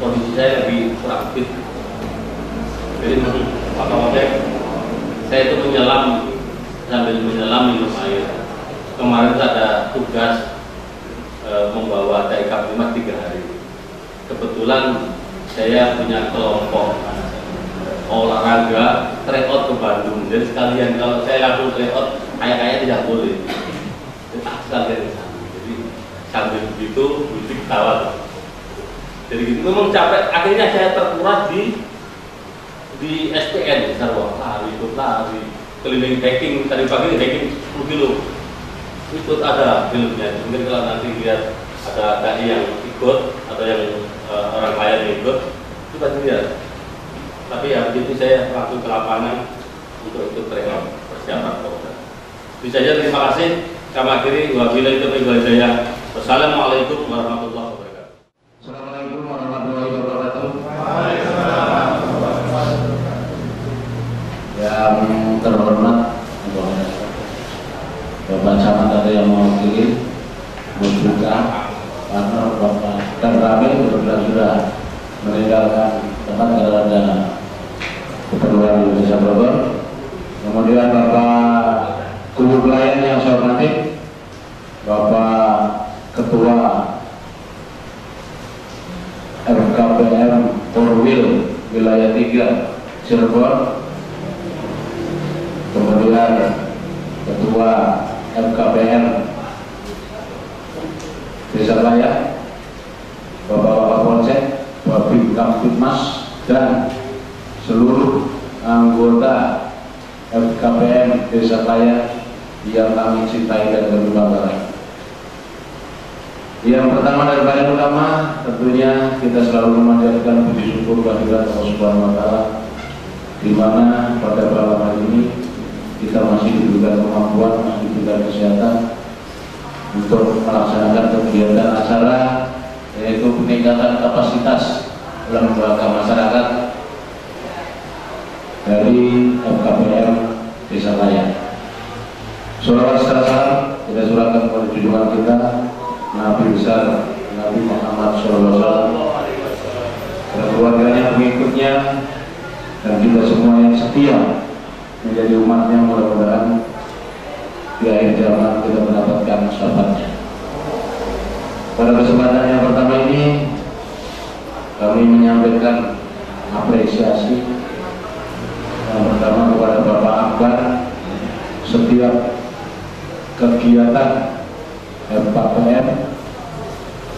S7: Kondisi saya lebih kurang fit. Jadi Pak Kapolsek, saya itu menyelam sambil menyelam minum air. Kemarin ada tugas membawa TIK 5 3 hari. Kebetulan saya punya kelompok olahraga tryout ke Bandung. Jadi sekalian kalau saya langsung tryout, kayak tidak boleh. Sekalian ke sana. Jadi sambil begitu, musik ketawa. Jadi gitu memang capek. Akhirnya saya terkuras di SPN, Sarwa, lari, keliling hiking, tadi pagi hiking 10 kilo. Ikut ada filmnya. Mungkin kalau nanti lihat ada dai yang ikut atau yang orang kaya yang ikut, itu pasti lihat. Tapi ya begitu saya langsung ke lapangan untuk ikut tryout persiapan Polda. Bisa saja, terima kasih. Kami akhiri, wabillahi taufiq wal hidayah. Wassalamualaikum warahmatullahi wabarakatuh.
S3: Assalamualaikum warahmatullahi wabarakatuh. Yang terhormat Bapak Camat ada yang mewakili membuka partner Bapak dan kami sudah meninggalkan tempat karena ada keperluan di Desa Bogor. Kemudian Bapak Kubu Pelayan yang saya hormati, Bapak Ketua FKPM Porwil Wilayah 3 Cirebon, kemudian Ketua FKPM Desa Layak, Bapak-Bapak Polsek, Babin Kamtipmas, dan seluruh anggota FKPM Desa Layak yang kami cintai dan kami banggakan. Yang pertama dan paling utama, tentunya kita selalu memanjatkan puji syukur kehadirat Allah Subhanahu wa Ta'ala, di mana pada malam hari ini kita masih diberikan kemampuan, masih diberikan kesehatan untuk melaksanakan kegiatan acara, yaitu peningkatan kapasitas lembaga masyarakat dari FKPM Desa Layak. Salawat serta salam kita surahkan kepada junjungan kita Nabi besar Nabi Muhammad SAW, dan keluarganya, pengikutnya, dan juga semua yang setia menjadi umatnya. Mudah-mudahan di akhir zaman kita mendapatkan syafaatnya. Pada kesempatan yang pertama ini kami menyampaikan apresiasi yang pertama kepada Bapak Akbar. Setiap kegiatan FKPM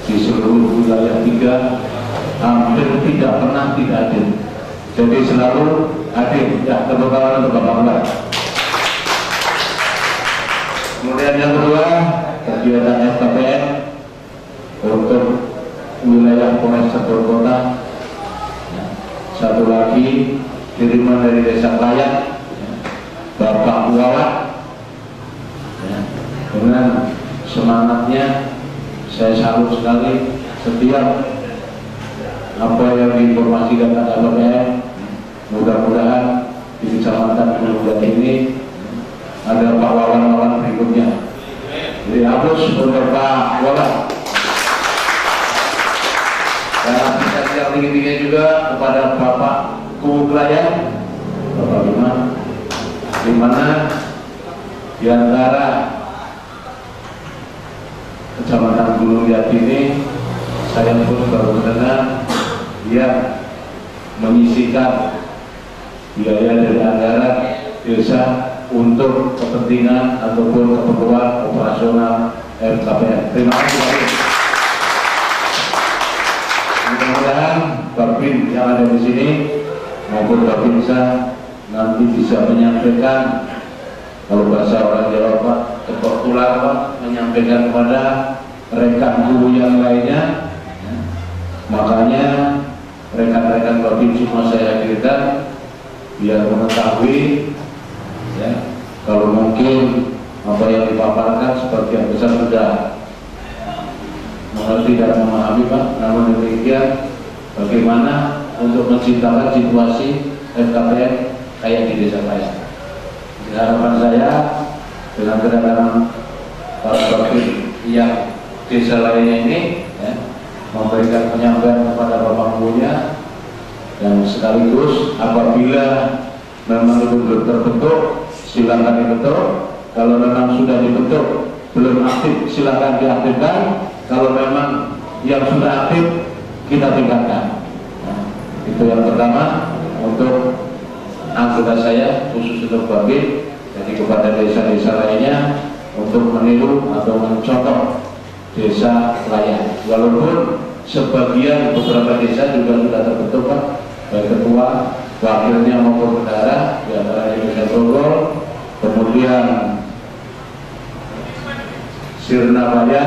S3: di seluruh wilayah 3 hampir tidak pernah tidak hadir, jadi selalu hadir. Ya, tepuk tangan untuk Bapak Akbar. Kemudian yang kedua, kegiatan FKPM untuk wilayah Polres Cirebon Kota. Satu lagi kiriman dari Desa Layak, Bapak Wawan, dengan semangatnya saya salut sekali. Setiap apa yang diinformasikan FKPM, mudah-mudahan di Kecamatan Gunung ini ada Pak Wawan berikutnya. Jadi hapus untuk Pak Wawan. Dan apresiasi yang tinggi-tinggi juga kepada Bapak Kubu Pelayan, Bapak Bima, di mana di antara Kecamatan Gunung Jati ini saya pun baru mendengar dia menyisihkan biaya dari anggaran desa untuk kepentingan ataupun keperluan operasional FKPM. Terima kasih Pak Bin. Mudah-mudahan Babin yang ada di sini maupun Babinsa nanti bisa menyampaikan, kalau bahasa orang Jawa Pak, tepuk tulang Pak, menyampaikan kepada rekan guru yang lainnya. Makanya rekan-rekan Babin semua saya hadirkan biar mengetahui ya, kalau mungkin apa yang dipaparkan sebagian besar sudah mengerti dan memahami Pak. Namun demikian, bagaimana untuk menciptakan situasi FKPM kayak di desa saya. Harapan saya dengan kedatangan para Babin yang desa lainnya ini ya, memberikan penyampaian kepada Bapak Gurunya, dan sekaligus apabila memang itu belum terbentuk silakan dibentuk, kalau memang sudah dibentuk belum aktif silakan diaktifkan, kalau memang yang sudah aktif kita tingkatkan. Nah, itu yang pertama untuk anggota saya khusus untuk Babin. Jadi kepada desa-desa lainnya untuk meniru atau mencontoh desa layan, walaupun sebagian beberapa desa juga sudah terbentuk Pak, baik ketua, wakilnya maupun bendahara, di antara desa Bogor, kemudian Sirna Baya.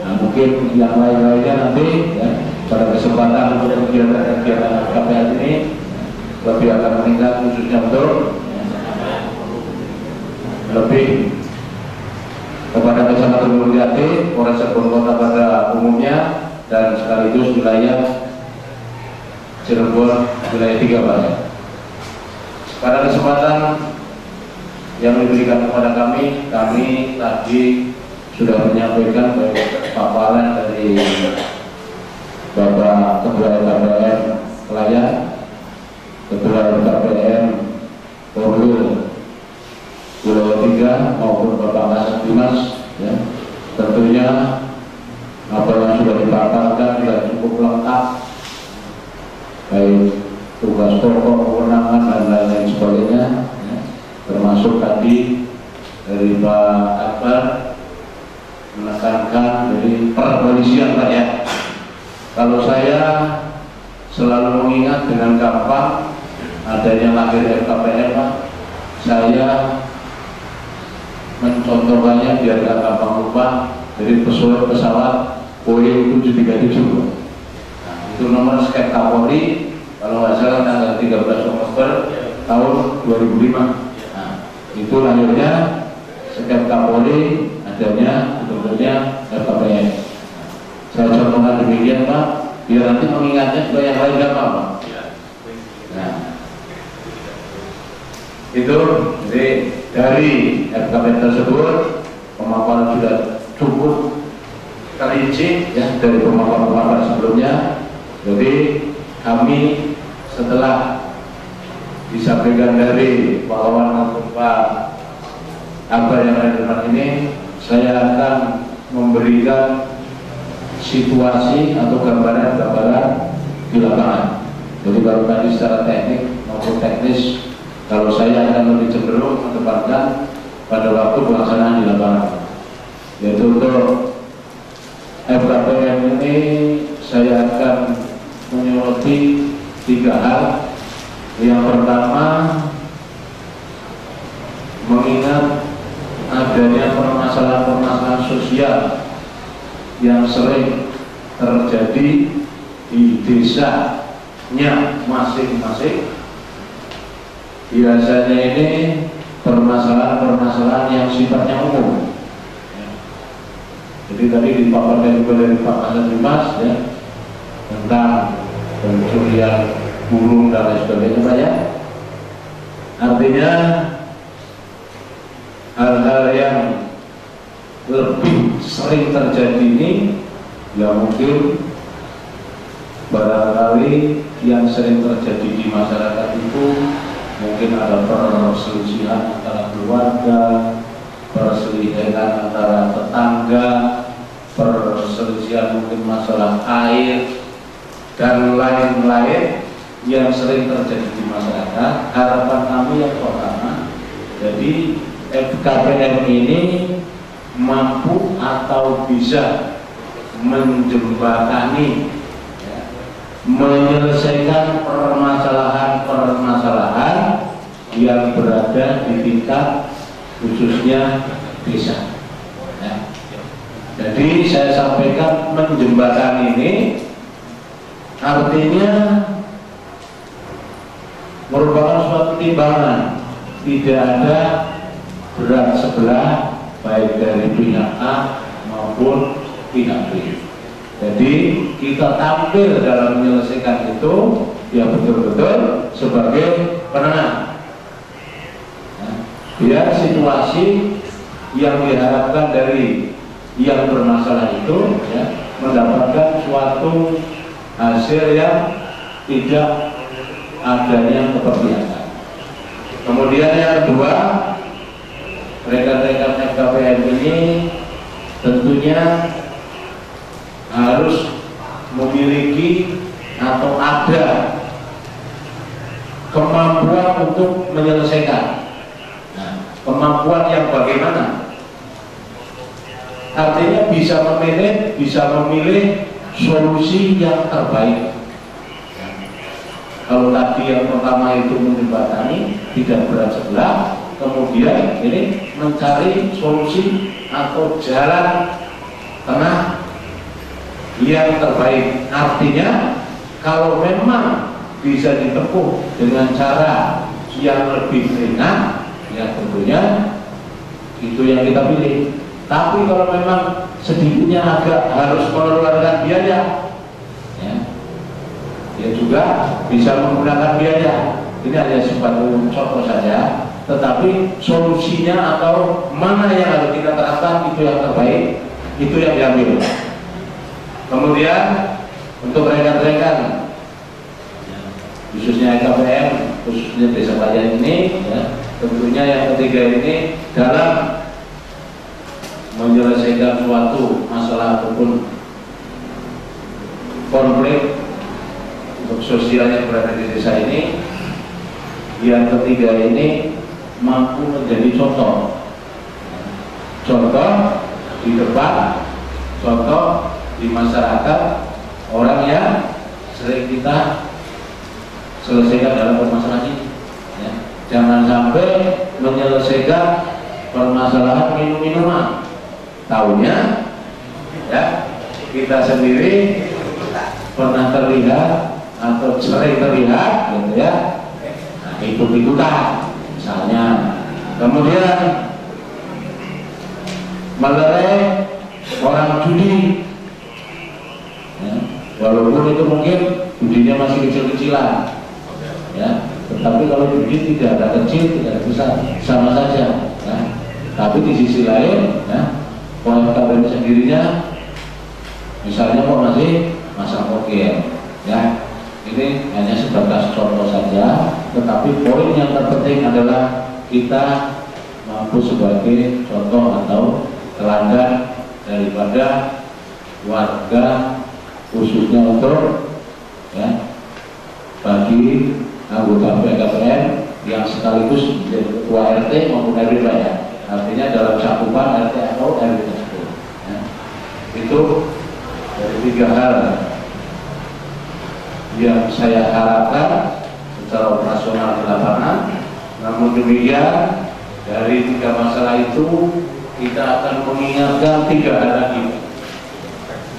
S3: Nah, mungkin yang lain-lainnya nanti ya, pada kesempatan untuk kegiatan KPM ini lebih akan meningkat, khususnya untuk lebih kepada Kecamatan Mulyati, Polres Cirebon Kota pada umumnya, dan sekaligus wilayah Cirebon wilayah 3 Pak. Pada kesempatan yang diberikan kepada kami tadi sudah menyampaikan baik paparan dari Bapak Ketua LKPM Kelayan, Ketua LKPM Polri wilayah 3 maupun Bapak Kasat Dimas ya. Tentunya apa yang sudah dipaparkan sudah cukup lengkap, baik tugas pokok, kewenangan dan lain-lain sebagainya ya. Termasuk tadi dari Pak Akbar menekankan dari perpolisian Pak ya. Kalau saya selalu mengingat dengan gampang adanya lahir FKPM Pak, saya mencontohkannya biar gak gampang lupa dari pesawat Boeing 737. Nah, itu nomor skep Kapolri kalau nggak salah tanggal 13 Oktober tahun 2005. Nah, itu lahirnya skep Kapolri, adanya bentuknya FKPM. Saya contohkan demikian Pak, biar nanti mengingatnya supaya yang lain gampang Pak. Nah, itu jadi dari FKPM tersebut pemaparan sudah cukup terinci ya dari pemaparan sebelumnya. Jadi kami setelah disampaikan dari Pak Wawan maupun Pak Akbar yang ada di depan ini, saya akan memberikan situasi atau gambaran di lapangan. Jadi baru tadi secara teknik maupun teknis, kalau saya akan lebih cenderung menempatkan pada waktu pelaksanaan di lapangan. Yaitu untuk FKPM ini saya akan menyoroti 3 hal. Yang pertama, mengingat adanya permasalahan-permasalahan sosial yang sering terjadi di desanya masing-masing. Biasanya ini permasalahan-permasalahan yang sifatnya umum. Jadi tadi dipaparkan juga dari Pak Kasat Dimas ya, tentang pencurian burung dan lain sebagainya Pak ya. Artinya hal-hal yang lebih sering terjadi ini ya mungkin barangkali yang sering terjadi di masyarakat itu mungkin ada perselisihan antara keluarga, perselisihan antara tetangga, perselisihan mungkin masalah air dan lain-lain yang sering terjadi di masyarakat. Harapan kami yang pertama Jadi FKPM ini mampu atau bisa menjembatani, menyelesaikan permasalahan-permasalahan yang berada di tingkat khususnya desa. Jadi saya sampaikan menjembatani ini artinya merupakan suatu timbangan, tidak ada berat sebelah baik dari pihak A maupun pihak B. Jadi kita tampil dalam menyelesaikan itu ya betul-betul sebagai penengah. Biar situasi yang diharapkan dari yang bermasalah itu mendapatkan suatu hasil yang tidak adanya keberpihakan. Kemudian yang kedua, rekan-rekan FKPM ini tentunya harus memiliki atau ada kemampuan untuk menyelesaikan. Nah, kemampuan yang bagaimana? Artinya bisa memilih solusi yang terbaik. Kalau tadi yang pertama itu menjembatani, tidak berat sebelah, kemudian ini mencari solusi atau jalan tengah yang terbaik. Artinya kalau memang bisa ditempuh dengan cara yang lebih ringan, ya tentunya itu yang kita pilih. Tapi kalau memang sedikitnya agak harus mengeluarkan biaya, ya juga bisa menggunakan biaya. Ini hanya sebagai contoh saja, tetapi solusinya atau mana yang harus kita terapkan itu yang terbaik, itu yang diambil. Kemudian untuk rekan-rekan khususnya FKPM, khususnya Desa Payan ini, tentunya yang ketiga ini dalam menyelesaikan suatu masalah ataupun konflik untuk sosial yang berada di desa ini, yang ketiga ini mampu menjadi contoh di depan, contoh di masyarakat, orang yang sering kita selesaikan dalam permasalahan ini. Jangan sampai menyelesaikan permasalahan minum-minuman, tahunya kita sendiri pernah terlihat atau sering terlihat gitu ya, ikut-ikutan misalnya, kemudian melerai orang judi, walaupun itu mungkin judinya masih kecil-kecilan, tetapi kalau judi tidak ada kecil, tidak ada besar, sama saja. Tapi di sisi lain, KPM sendirinya misalnya masih masa poker, ini hanya sebatas contoh saja, tetapi poin yang terpenting adalah kita mampu sebagai contoh atau teladan daripada warga, khususnya untuk bagi anggota FKPM yang sekaligus menjadi ketua RT maupun RW, artinya dalam cakupan RT atau RW tersebut. Itu dari 3 hal yang saya harapkan secara operasional di lapangan. Namun demikian, dari 3 masalah itu kita akan mengingatkan 3 hal lagi.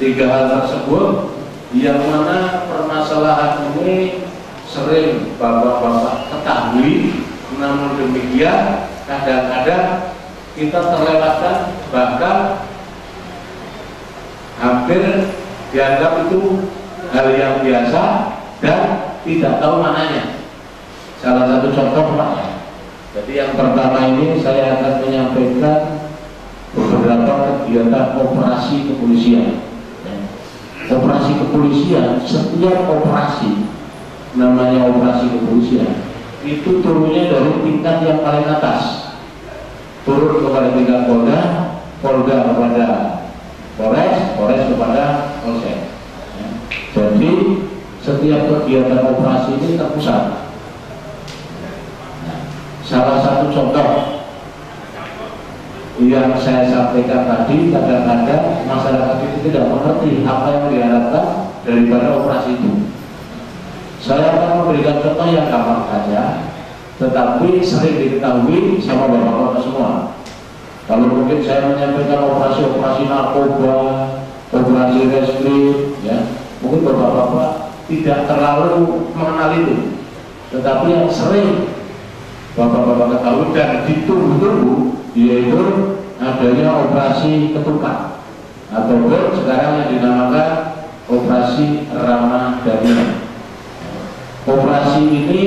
S3: 3 hal tersebut yang mana permasalahan ini sering bapak-bapak ketahui, namun demikian kadang-kadang kita terlewatkan, bahkan hampir dianggap itu hal yang biasa dan tidak tahu mananya. Salah satu contoh Pak, jadi yang pertama ini saya akan menyampaikan beberapa kegiatan operasi kepolisian. Operasi kepolisian, setiap operasi namanya operasi kepolisian itu turunnya dari tingkat yang paling atas, turun kepada tingkat Polda, Polda kepada Polres, Polres kepada Polsek. Jadi setiap kegiatan operasi ini terpusat. Salah satu contoh yang saya sampaikan tadi, kadang-kadang masyarakat itu tidak mengerti apa yang diharapkan daripada operasi itu. Saya akan memberikan contoh yang gampang saja, tetapi sering diketahui sama bapak-bapak semua. Kalau mungkin saya menyampaikan operasi-operasi narkoba, operasi reskrim, ya, mungkin bapak-bapak tidak terlalu mengenal itu. Tetapi yang sering bapak-bapak ketahui dan ditunggu-tunggu yaitu adanya operasi ketupat ataupun sekarang yang dinamakan operasi Ramadhani. Operasi ini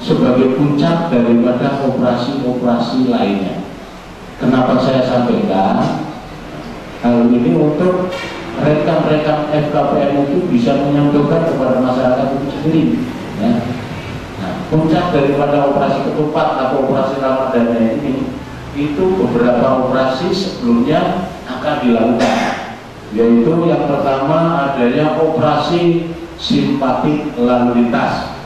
S3: sebagai puncak daripada operasi-operasi lainnya. Kenapa saya sampaikan hal ini? Untuk rekan-rekan FKPM itu bisa menyampaikan kepada masyarakat itu sendiri, ya. Nah, puncak daripada operasi ketupat atau operasi Ramadhani ini itu beberapa operasi sebelumnya akan dilakukan, yaitu yang pertama adanya operasi simpatik lalu lintas,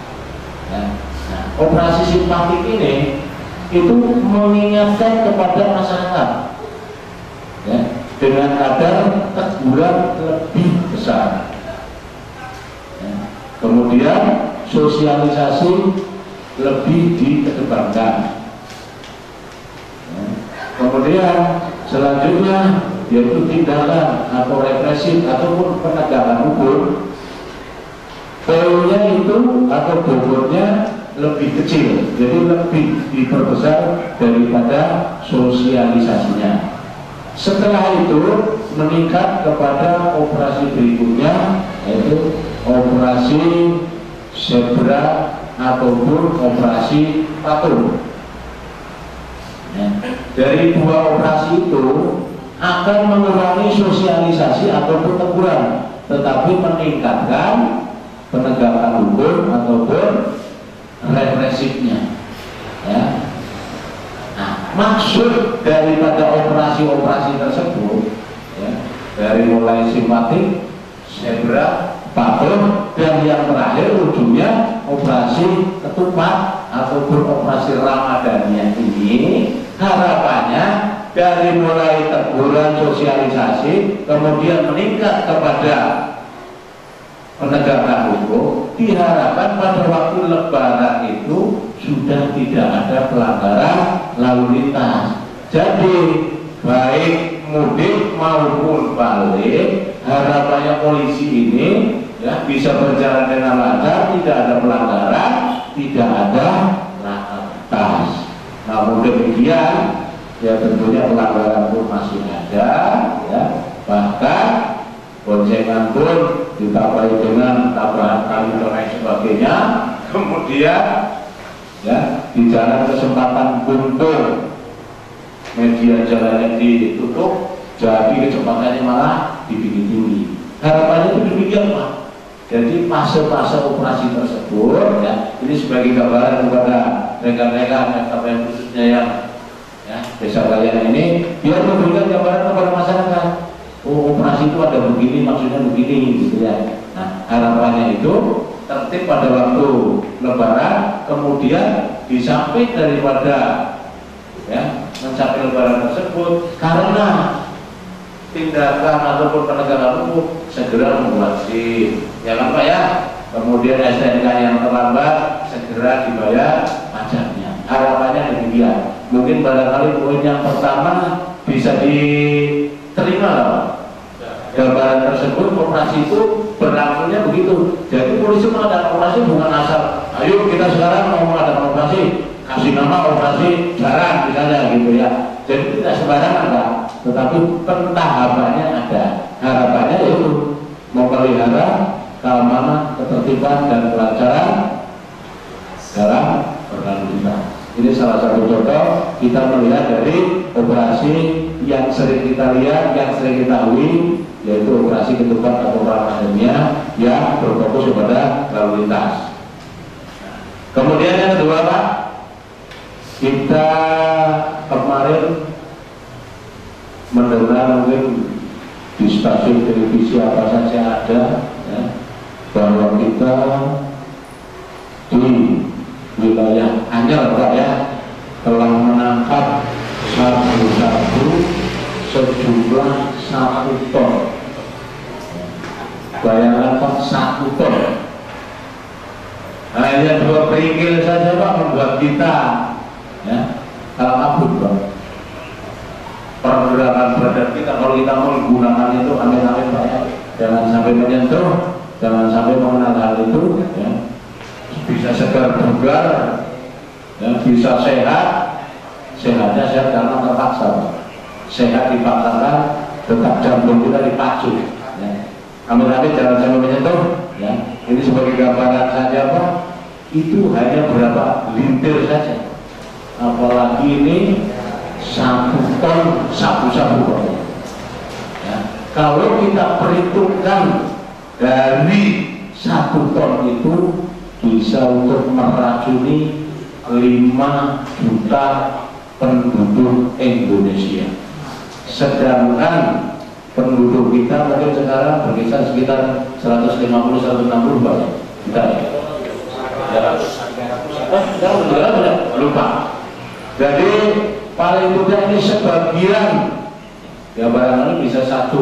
S3: ya. Nah, operasi simpatik ini itu mengingatkan kepada masyarakat, ya, dengan kadar teguran lebih besar, ya. Kemudian sosialisasi lebih dikedepankan, ya. Kemudian selanjutnya yaitu tindakan atau represif ataupun penegakan hukum, PU-nya itu atau bobotnya lebih kecil, jadi lebih diperbesar daripada sosialisasinya. Setelah itu meningkat kepada operasi berikutnya, yaitu operasi zebra ataupun operasi patuh. Ya, dari dua operasi itu akan mengurangi sosialisasi ataupun teguran, tetapi meningkatkan penegakan hukum ataupun represifnya, ya. Nah, maksud daripada operasi-operasi tersebut, ya, dari mulai simpatik, zebra, patuh, dan yang terakhir ujungnya operasi ketupat ataupun operasi Ramadhani ini, harapannya dari mulai teguran, sosialisasi, kemudian meningkat kepada penegakan hukum, diharapkan pada waktu Lebaran itu sudah tidak ada pelanggaran lalu lintas. Jadi baik mudik maupun balik, harapannya polisi ini, ya, bisa berjalan dengan lancar, tidak ada pelanggaran, tidak ada lantas. Namun demikian, ya tentunya pelanggaran pun masih ada, ya, bahkan boncengan pun ditambahi dengan tabrakan kali dan lain sebagainya. Kemudian, ya, di jalan kesempatan buntu, media jalannya ditutup, jadi kecepatannya malah dibikin tinggi. Harapannya itu demikian, Pak. Jadi fase-fase operasi tersebut, ya, ini sebagai gambaran kepada rekan-rekan FKPM khususnya yang, ya, desa kalian ini, biar memberikan gambaran kepada masyarakat. Oh, operasi itu ada begini, maksudnya begini, gitu ya. Nah, harapannya itu tertib pada waktu Lebaran, kemudian di samping daripada, ya, mencapai Lebaran tersebut, karena tindakan ataupun penegakan hukum segera membuat SIM, ya kan Pak, ya. Kemudian STNK yang terlambat segera dibayar pajaknya. Harapannya demikian. Mungkin barangkali poin yang pertama bisa diterima lah, Pak. Gambaran tersebut, operasi itu berlangsungnya begitu. Jadi polisi mengadakan operasi bukan asal, ayo kita sekarang mau mengadakan operasi, kasih nama operasi jalan misalnya, gitu ya. Jadi tidak sembarangan, Pak, tetapi pentahapannya ada. Harapannya yaitu memelihara keamanan, ketertiban, dan kelancaran dalam berlalu lintas. Ini salah satu contoh kita melihat dari operasi yang sering kita lihat, yang sering kita ketahui, yaitu operasi ketupat atau Ramadhani yang berfokus kepada lalu lintas. Kemudian yang kedua, Pak, kita kemarin mendengar mungkin di stasiun televisi apa saja ada, ya, bahwa kita di wilayah Anyer, Pak, ya, telah menangkap sabu-sabu sejumlah 1 ton. Bayangkan Pak, 1 ton. Hanya 2 kerikil saja Pak membuat kita ya kalah kabut Pak. Pergerakan badan kita kalau kita mau menggunakan itu amit-amit Pak ya. Jangan sampai menyentuh, jangan sampai mengenal hal itu ya. Bisa segar bugar ya, bisa sehat. Sehatnya sehat karena terpaksa Pak. Sehat dipaksakan, detak jantung kita dipacu ya. Amit-amit jangan sampai menyentuh ya. Ini sebagai gambaran saja Pak, itu hanya berapa lintir saja, apalagi ini 1 ton sabu-sabu ya. Kalau kita perhitungkan dari 1 ton itu bisa untuk meracuni 5 juta penduduk Indonesia, sedangkan penduduk kita mungkin sekarang berkisar sekitar 150-160 Pak kita ya. Lupa. Jadi paling mudah ini sebagian ya barangkali bisa 1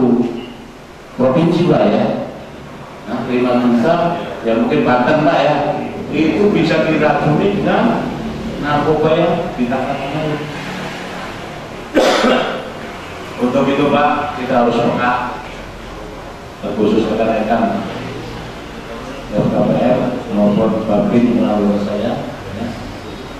S3: provinsi Pak ya. Nah 5 juta ya mungkin Banten Pak ya, itu bisa diracuni dengan narkoba yang ditangkap. Untuk itu Pak, kita harus peka, khusus rekan-rekan KPR maupun Babin melalui saya ya.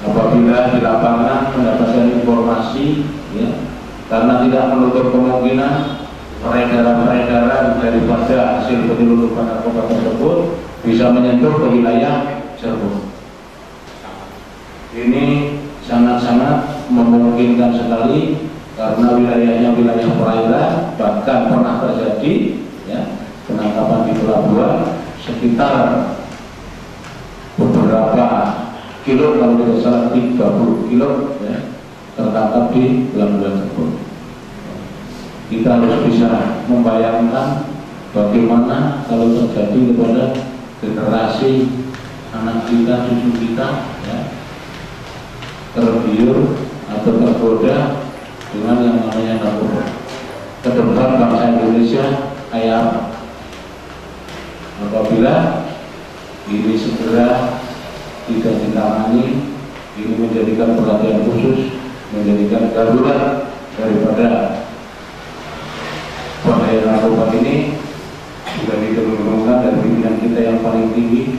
S3: Apabila di lapangan mendapatkan informasi ya, karena tidak menutup kemungkinan peredaran-peredaran daripada hasil penyelundupan narkoba tersebut bisa menyentuh ke wilayah Cirebon. Ini sangat-sangat memungkinkan sekali karena wilayahnya wilayah perairan, bahkan pernah terjadi ya, penangkapan di pelabuhan sekitar beberapa kilo, kalau tidak salah 30 kilo ya, tertangkap di pelabuhan tersebut. Kita harus bisa membayangkan bagaimana kalau terjadi kepada generasi anak kita, cucu kita ya, tergiur atau tergoda dengan yang namanya narkoba. Ke depan bangsa Indonesia kayak apa? Apabila ini segera tidak ditangani, ini menjadikan perhatian khusus, menjadikan darurat daripada bahaya narkoba ini, sudah didengungkan dari pimpinan kita yang paling tinggi,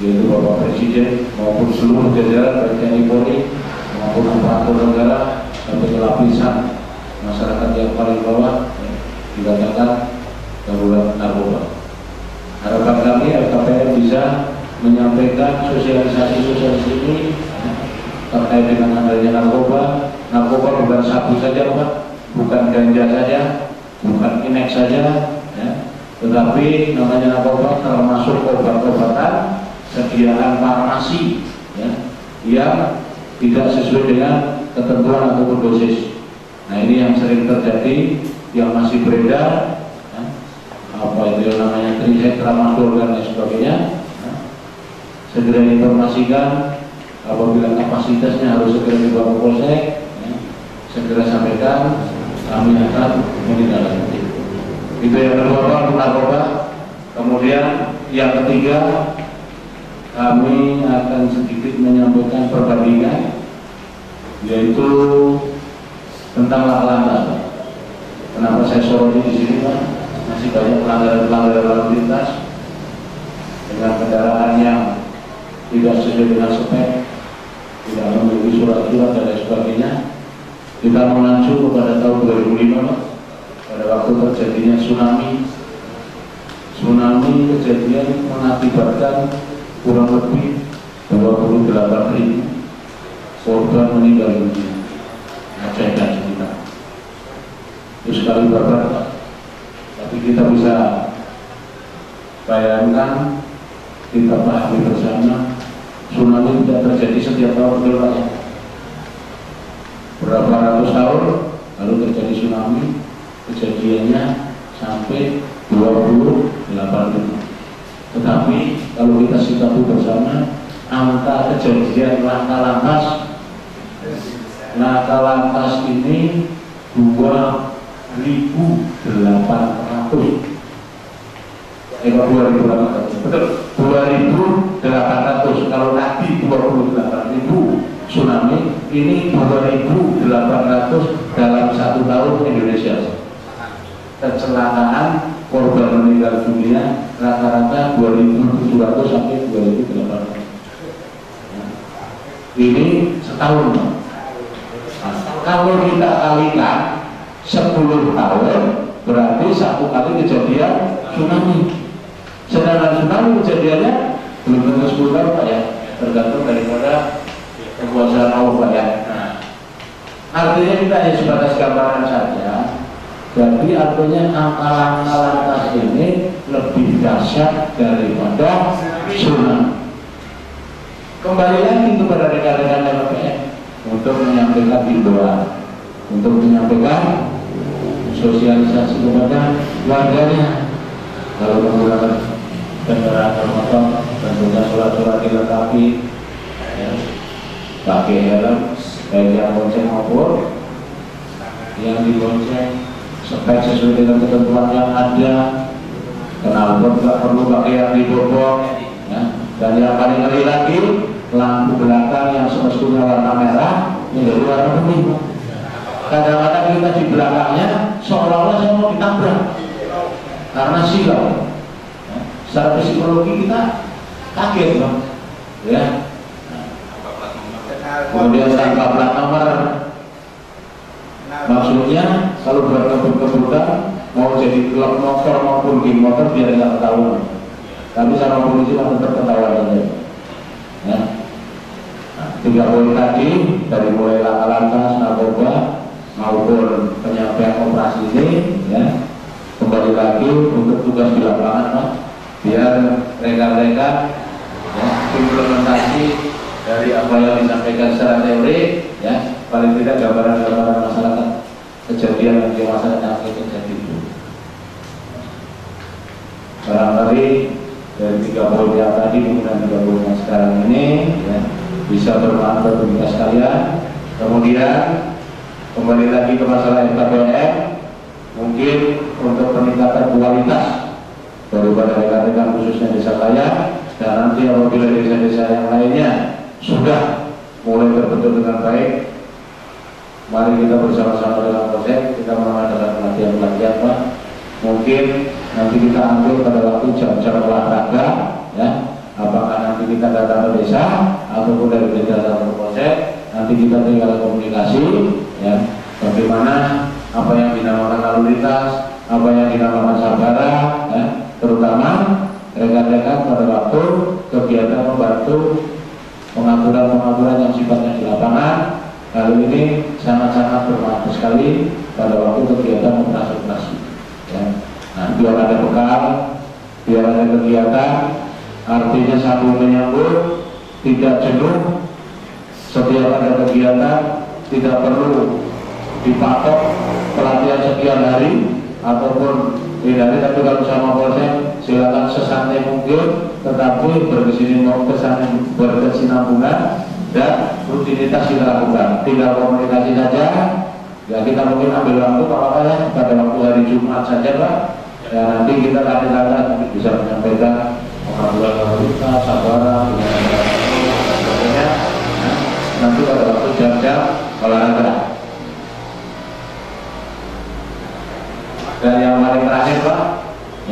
S3: yaitu Bapak Presiden maupun seluruh jajaran baik TNI Polri maupun aparatur negara sampai lapisan masyarakat yang paling bawah ya, dikatakan darurat narkoba. Harapan kami KPR bisa menyampaikan sosialisasi ini ya, terkait dengan adanya narkoba. Narkoba bukan sabu saja Pak, bukan ganja saja, bukan inek saja ya, tetapi namanya narkoba termasuk obat-obatan sediaan farmasi ya, yang tidak sesuai dengan ketentuan ataupun dosis. Nah ini yang sering terjadi, yang masih beredar ya, apa itu yang namanya triset, tramadol dan lain sebagainya ya. Segera informasikan, apabila kapasitasnya harus segera dibawa ke polsek ya, segera sampaikan, kami akan menindaklanjuti. Itu yang kedua Pak, narkoba. Kemudian yang ketiga, kami akan sedikit menyampaikan perbandingan, yaitu tentang laka-lantas. Kenapa saya soroti di sini Pak? Masih banyak pelanggaran lalu lintas dengan kendaraan yang tidak sesuai dengan spek, tidak memiliki surat-surat dan lain sebagainya. Kita mengacu kepada tahun 2005 Pak, pada waktu terjadinya tsunami kejadian mengakibatkan kurang lebih 28.000 korban meninggal dunia. Aceh dan sekitar. Itu sekali berapa? Tapi kita bisa bayangkan, kita pahami bersama, tsunami tidak terjadi setiap tahun betul Pak. Berapa ratus tahun lalu terjadi tsunami, kejadiannya sampai 28.000. Tetapi kalau kita sikapi bersama, angka kejadian laka-lantas Laka lantas ini 2.800. 2.800, betul, 2.800. Kalau tadi 28.000 tsunami, ini 2.800 dalam 1 tahun Indonesia. Kecelakaan korban meninggal dunia rata-rata 2.700 sampai 2.800. Ini setahun. Nah, kalau kita kalikan 10 tahun, berarti 1 kali kejadian tsunami. Sedangkan tsunami kejadiannya belum tentu 10 tahun Pak ya, tergantung daripada kekuasaan Allah Pak ya. Nah, artinya kita hanya sebatas gambaran saja. Jadi artinya angka lantas ini lebih dahsyat daripada tsunami. Kembali lagi kepada rekan-rekan LPM untuk menyampaikan himbauan, untuk menyampaikan sosialisasi kepada warganya. Kalau menggunakan kendaraan bermotor, tentunya surat-surat dilengkapi, ya, pakai helm, baik yang bonceng maupun yang dibonceng, spek sesuai dengan ketentuan yang ada. Knalpot nggak perlu pakai yang dibobol, ya. Dan yang paling ngeri lagi, lampu belakang yang semestinya warna merah menjadi warna kuning. Kadang-kadang kita di belakangnya seolah-olah saya mau ditabrak karena silau. Secara psikologi kita kaget Bang, ya. Kemudian tanpa plat nomor, maksudnya kalau buat kebut-kebutan mau jadi klub motor maupun geng motor biar nggak ketahuan, tapi sama polisi masih tetap ketahuan saja. Ya. Nah, 3 poin tadi dari mulai laka lantas, narkoba maupun penyampaian operasi ini, ya, kembali lagi untuk tugas di lapangan Pak, biar rekan-rekan ya, implementasi dari apa yang disampaikan secara teori, ya, paling tidak gambaran-gambaran masyarakat kejadian yang di masyarakat yang terjadi. Barangkali dari 3 poin yang tadi kemudian 3 poin yang sekarang ini, ya, bisa bermanfaat bagi kita sekalian. Kemudian kembali lagi ke masalah LKPM, mungkin untuk peningkatan kualitas daripada rekan-rekan khususnya desa kaya, dan nanti apabila desa-desa yang lainnya sudah mulai terbentuk dengan baik, mari kita bersama-sama dengan Polsek kita mengadakan pelatihan-pelatihan Pak. Mungkin nanti kita ambil pada waktu jam-jam olahraga, ya, apakah nanti kita datang ke desa ataupun dari desa ke Polsek, nanti kita tinggal komunikasi, ya, bagaimana apa yang dinamakan lalu lintas, apa yang dinamakan sabara, ya, terutama rekan-rekan pada waktu kegiatan membantu pengaturan-pengaturan yang sifatnya di lapangan. Hal ini sangat-sangat bermanfaat sekali pada waktu kegiatan operasi-operasi, ya. Nah, biar ada bekal, biar ada kegiatan, artinya sambung menyambut, tidak jenuh. Setiap ada kegiatan tidak perlu dipatok pelatihan sekian hari ataupun hari, tapi kalau sama Polsek silakan sesantai mungkin, tetapi berkesinambungan dan rutinitas kita lakukan. Tinggal komunikasi saja, ya, kita mungkin ambil waktu apa ya pada waktu hari Jumat saja Pak, ya, nanti kita kadang-kadang bisa menyampaikan pengaturan lalu lintas, sabara, sebagainya, ya, nanti pada waktu jam-jam olahraga. Dan yang paling terakhir Pak,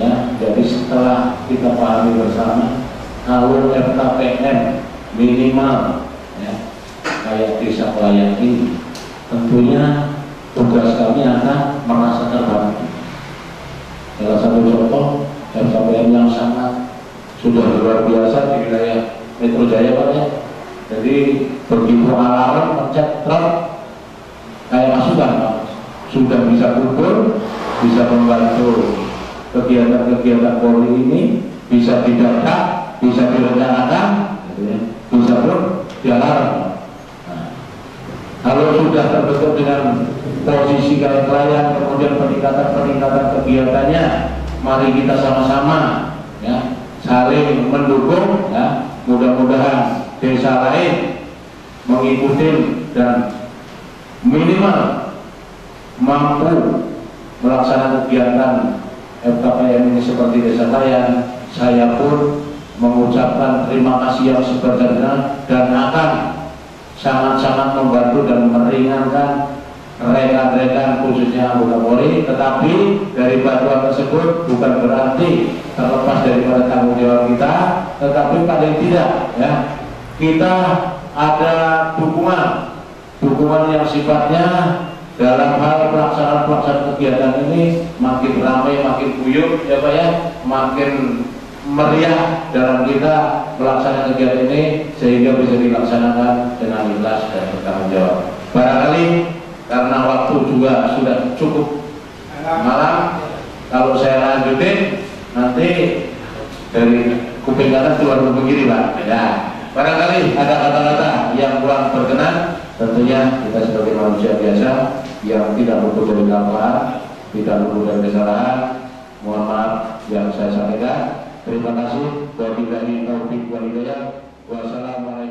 S3: ya, jadi setelah kita pahami bersama kalau LKPM minimal, ya, kayak desa pelayan ini, tentunya tugas kami akan merasa terbantu. Salah satu contoh LKPM yang sangat sudah luar biasa di wilayah Metro Jaya Pak, ya. Jadi begitu alarm pencet truk kayak masukan Pak, sudah bisa kumpul, bisa membantu kegiatan-kegiatan Polri ini, bisa didata, bisa direncanakan, bisa pun dialarm. Nah, kalau sudah terbentuk dengan posisi kayak pelayan, kemudian peningkatan kegiatannya, mari kita sama-sama, ya, saling mendukung, ya, mudah-mudahan desa lain mengikuti dan minimal mampu melaksanakan kegiatan FKPM ini seperti Desa Tayan, saya pun mengucapkan terima kasih yang sebesar-besarnya dan akan sangat-sangat membantu dan meringankan rekan-rekan khususnya anggota Polri. Tetapi dari bantuan tersebut bukan berarti terlepas daripada tanggung jawab kita, tetapi paling tidak ya kita ada dukungan yang sifatnya dalam hal pelaksanaan kegiatan ini makin ramai, makin guyup ya Pak ya, makin meriah dalam kita melaksanakan kegiatan ini sehingga bisa dilaksanakan dengan ikhlas dan bertanggung jawab. Barangkali karena waktu juga sudah cukup malam, kalau saya lanjutin nanti dari kuping kanan keluar kuping kiri Pak ya. Barangkali ada kata-kata yang kurang berkenan, tentunya kita sebagai manusia biasa yang tidak luput dari kesalahan, tidak luput dari kesalahan, mohon maaf yang saya sampaikan. Terima kasih. Wabillahi taufiq wal hidayah. Wassalamualaikum.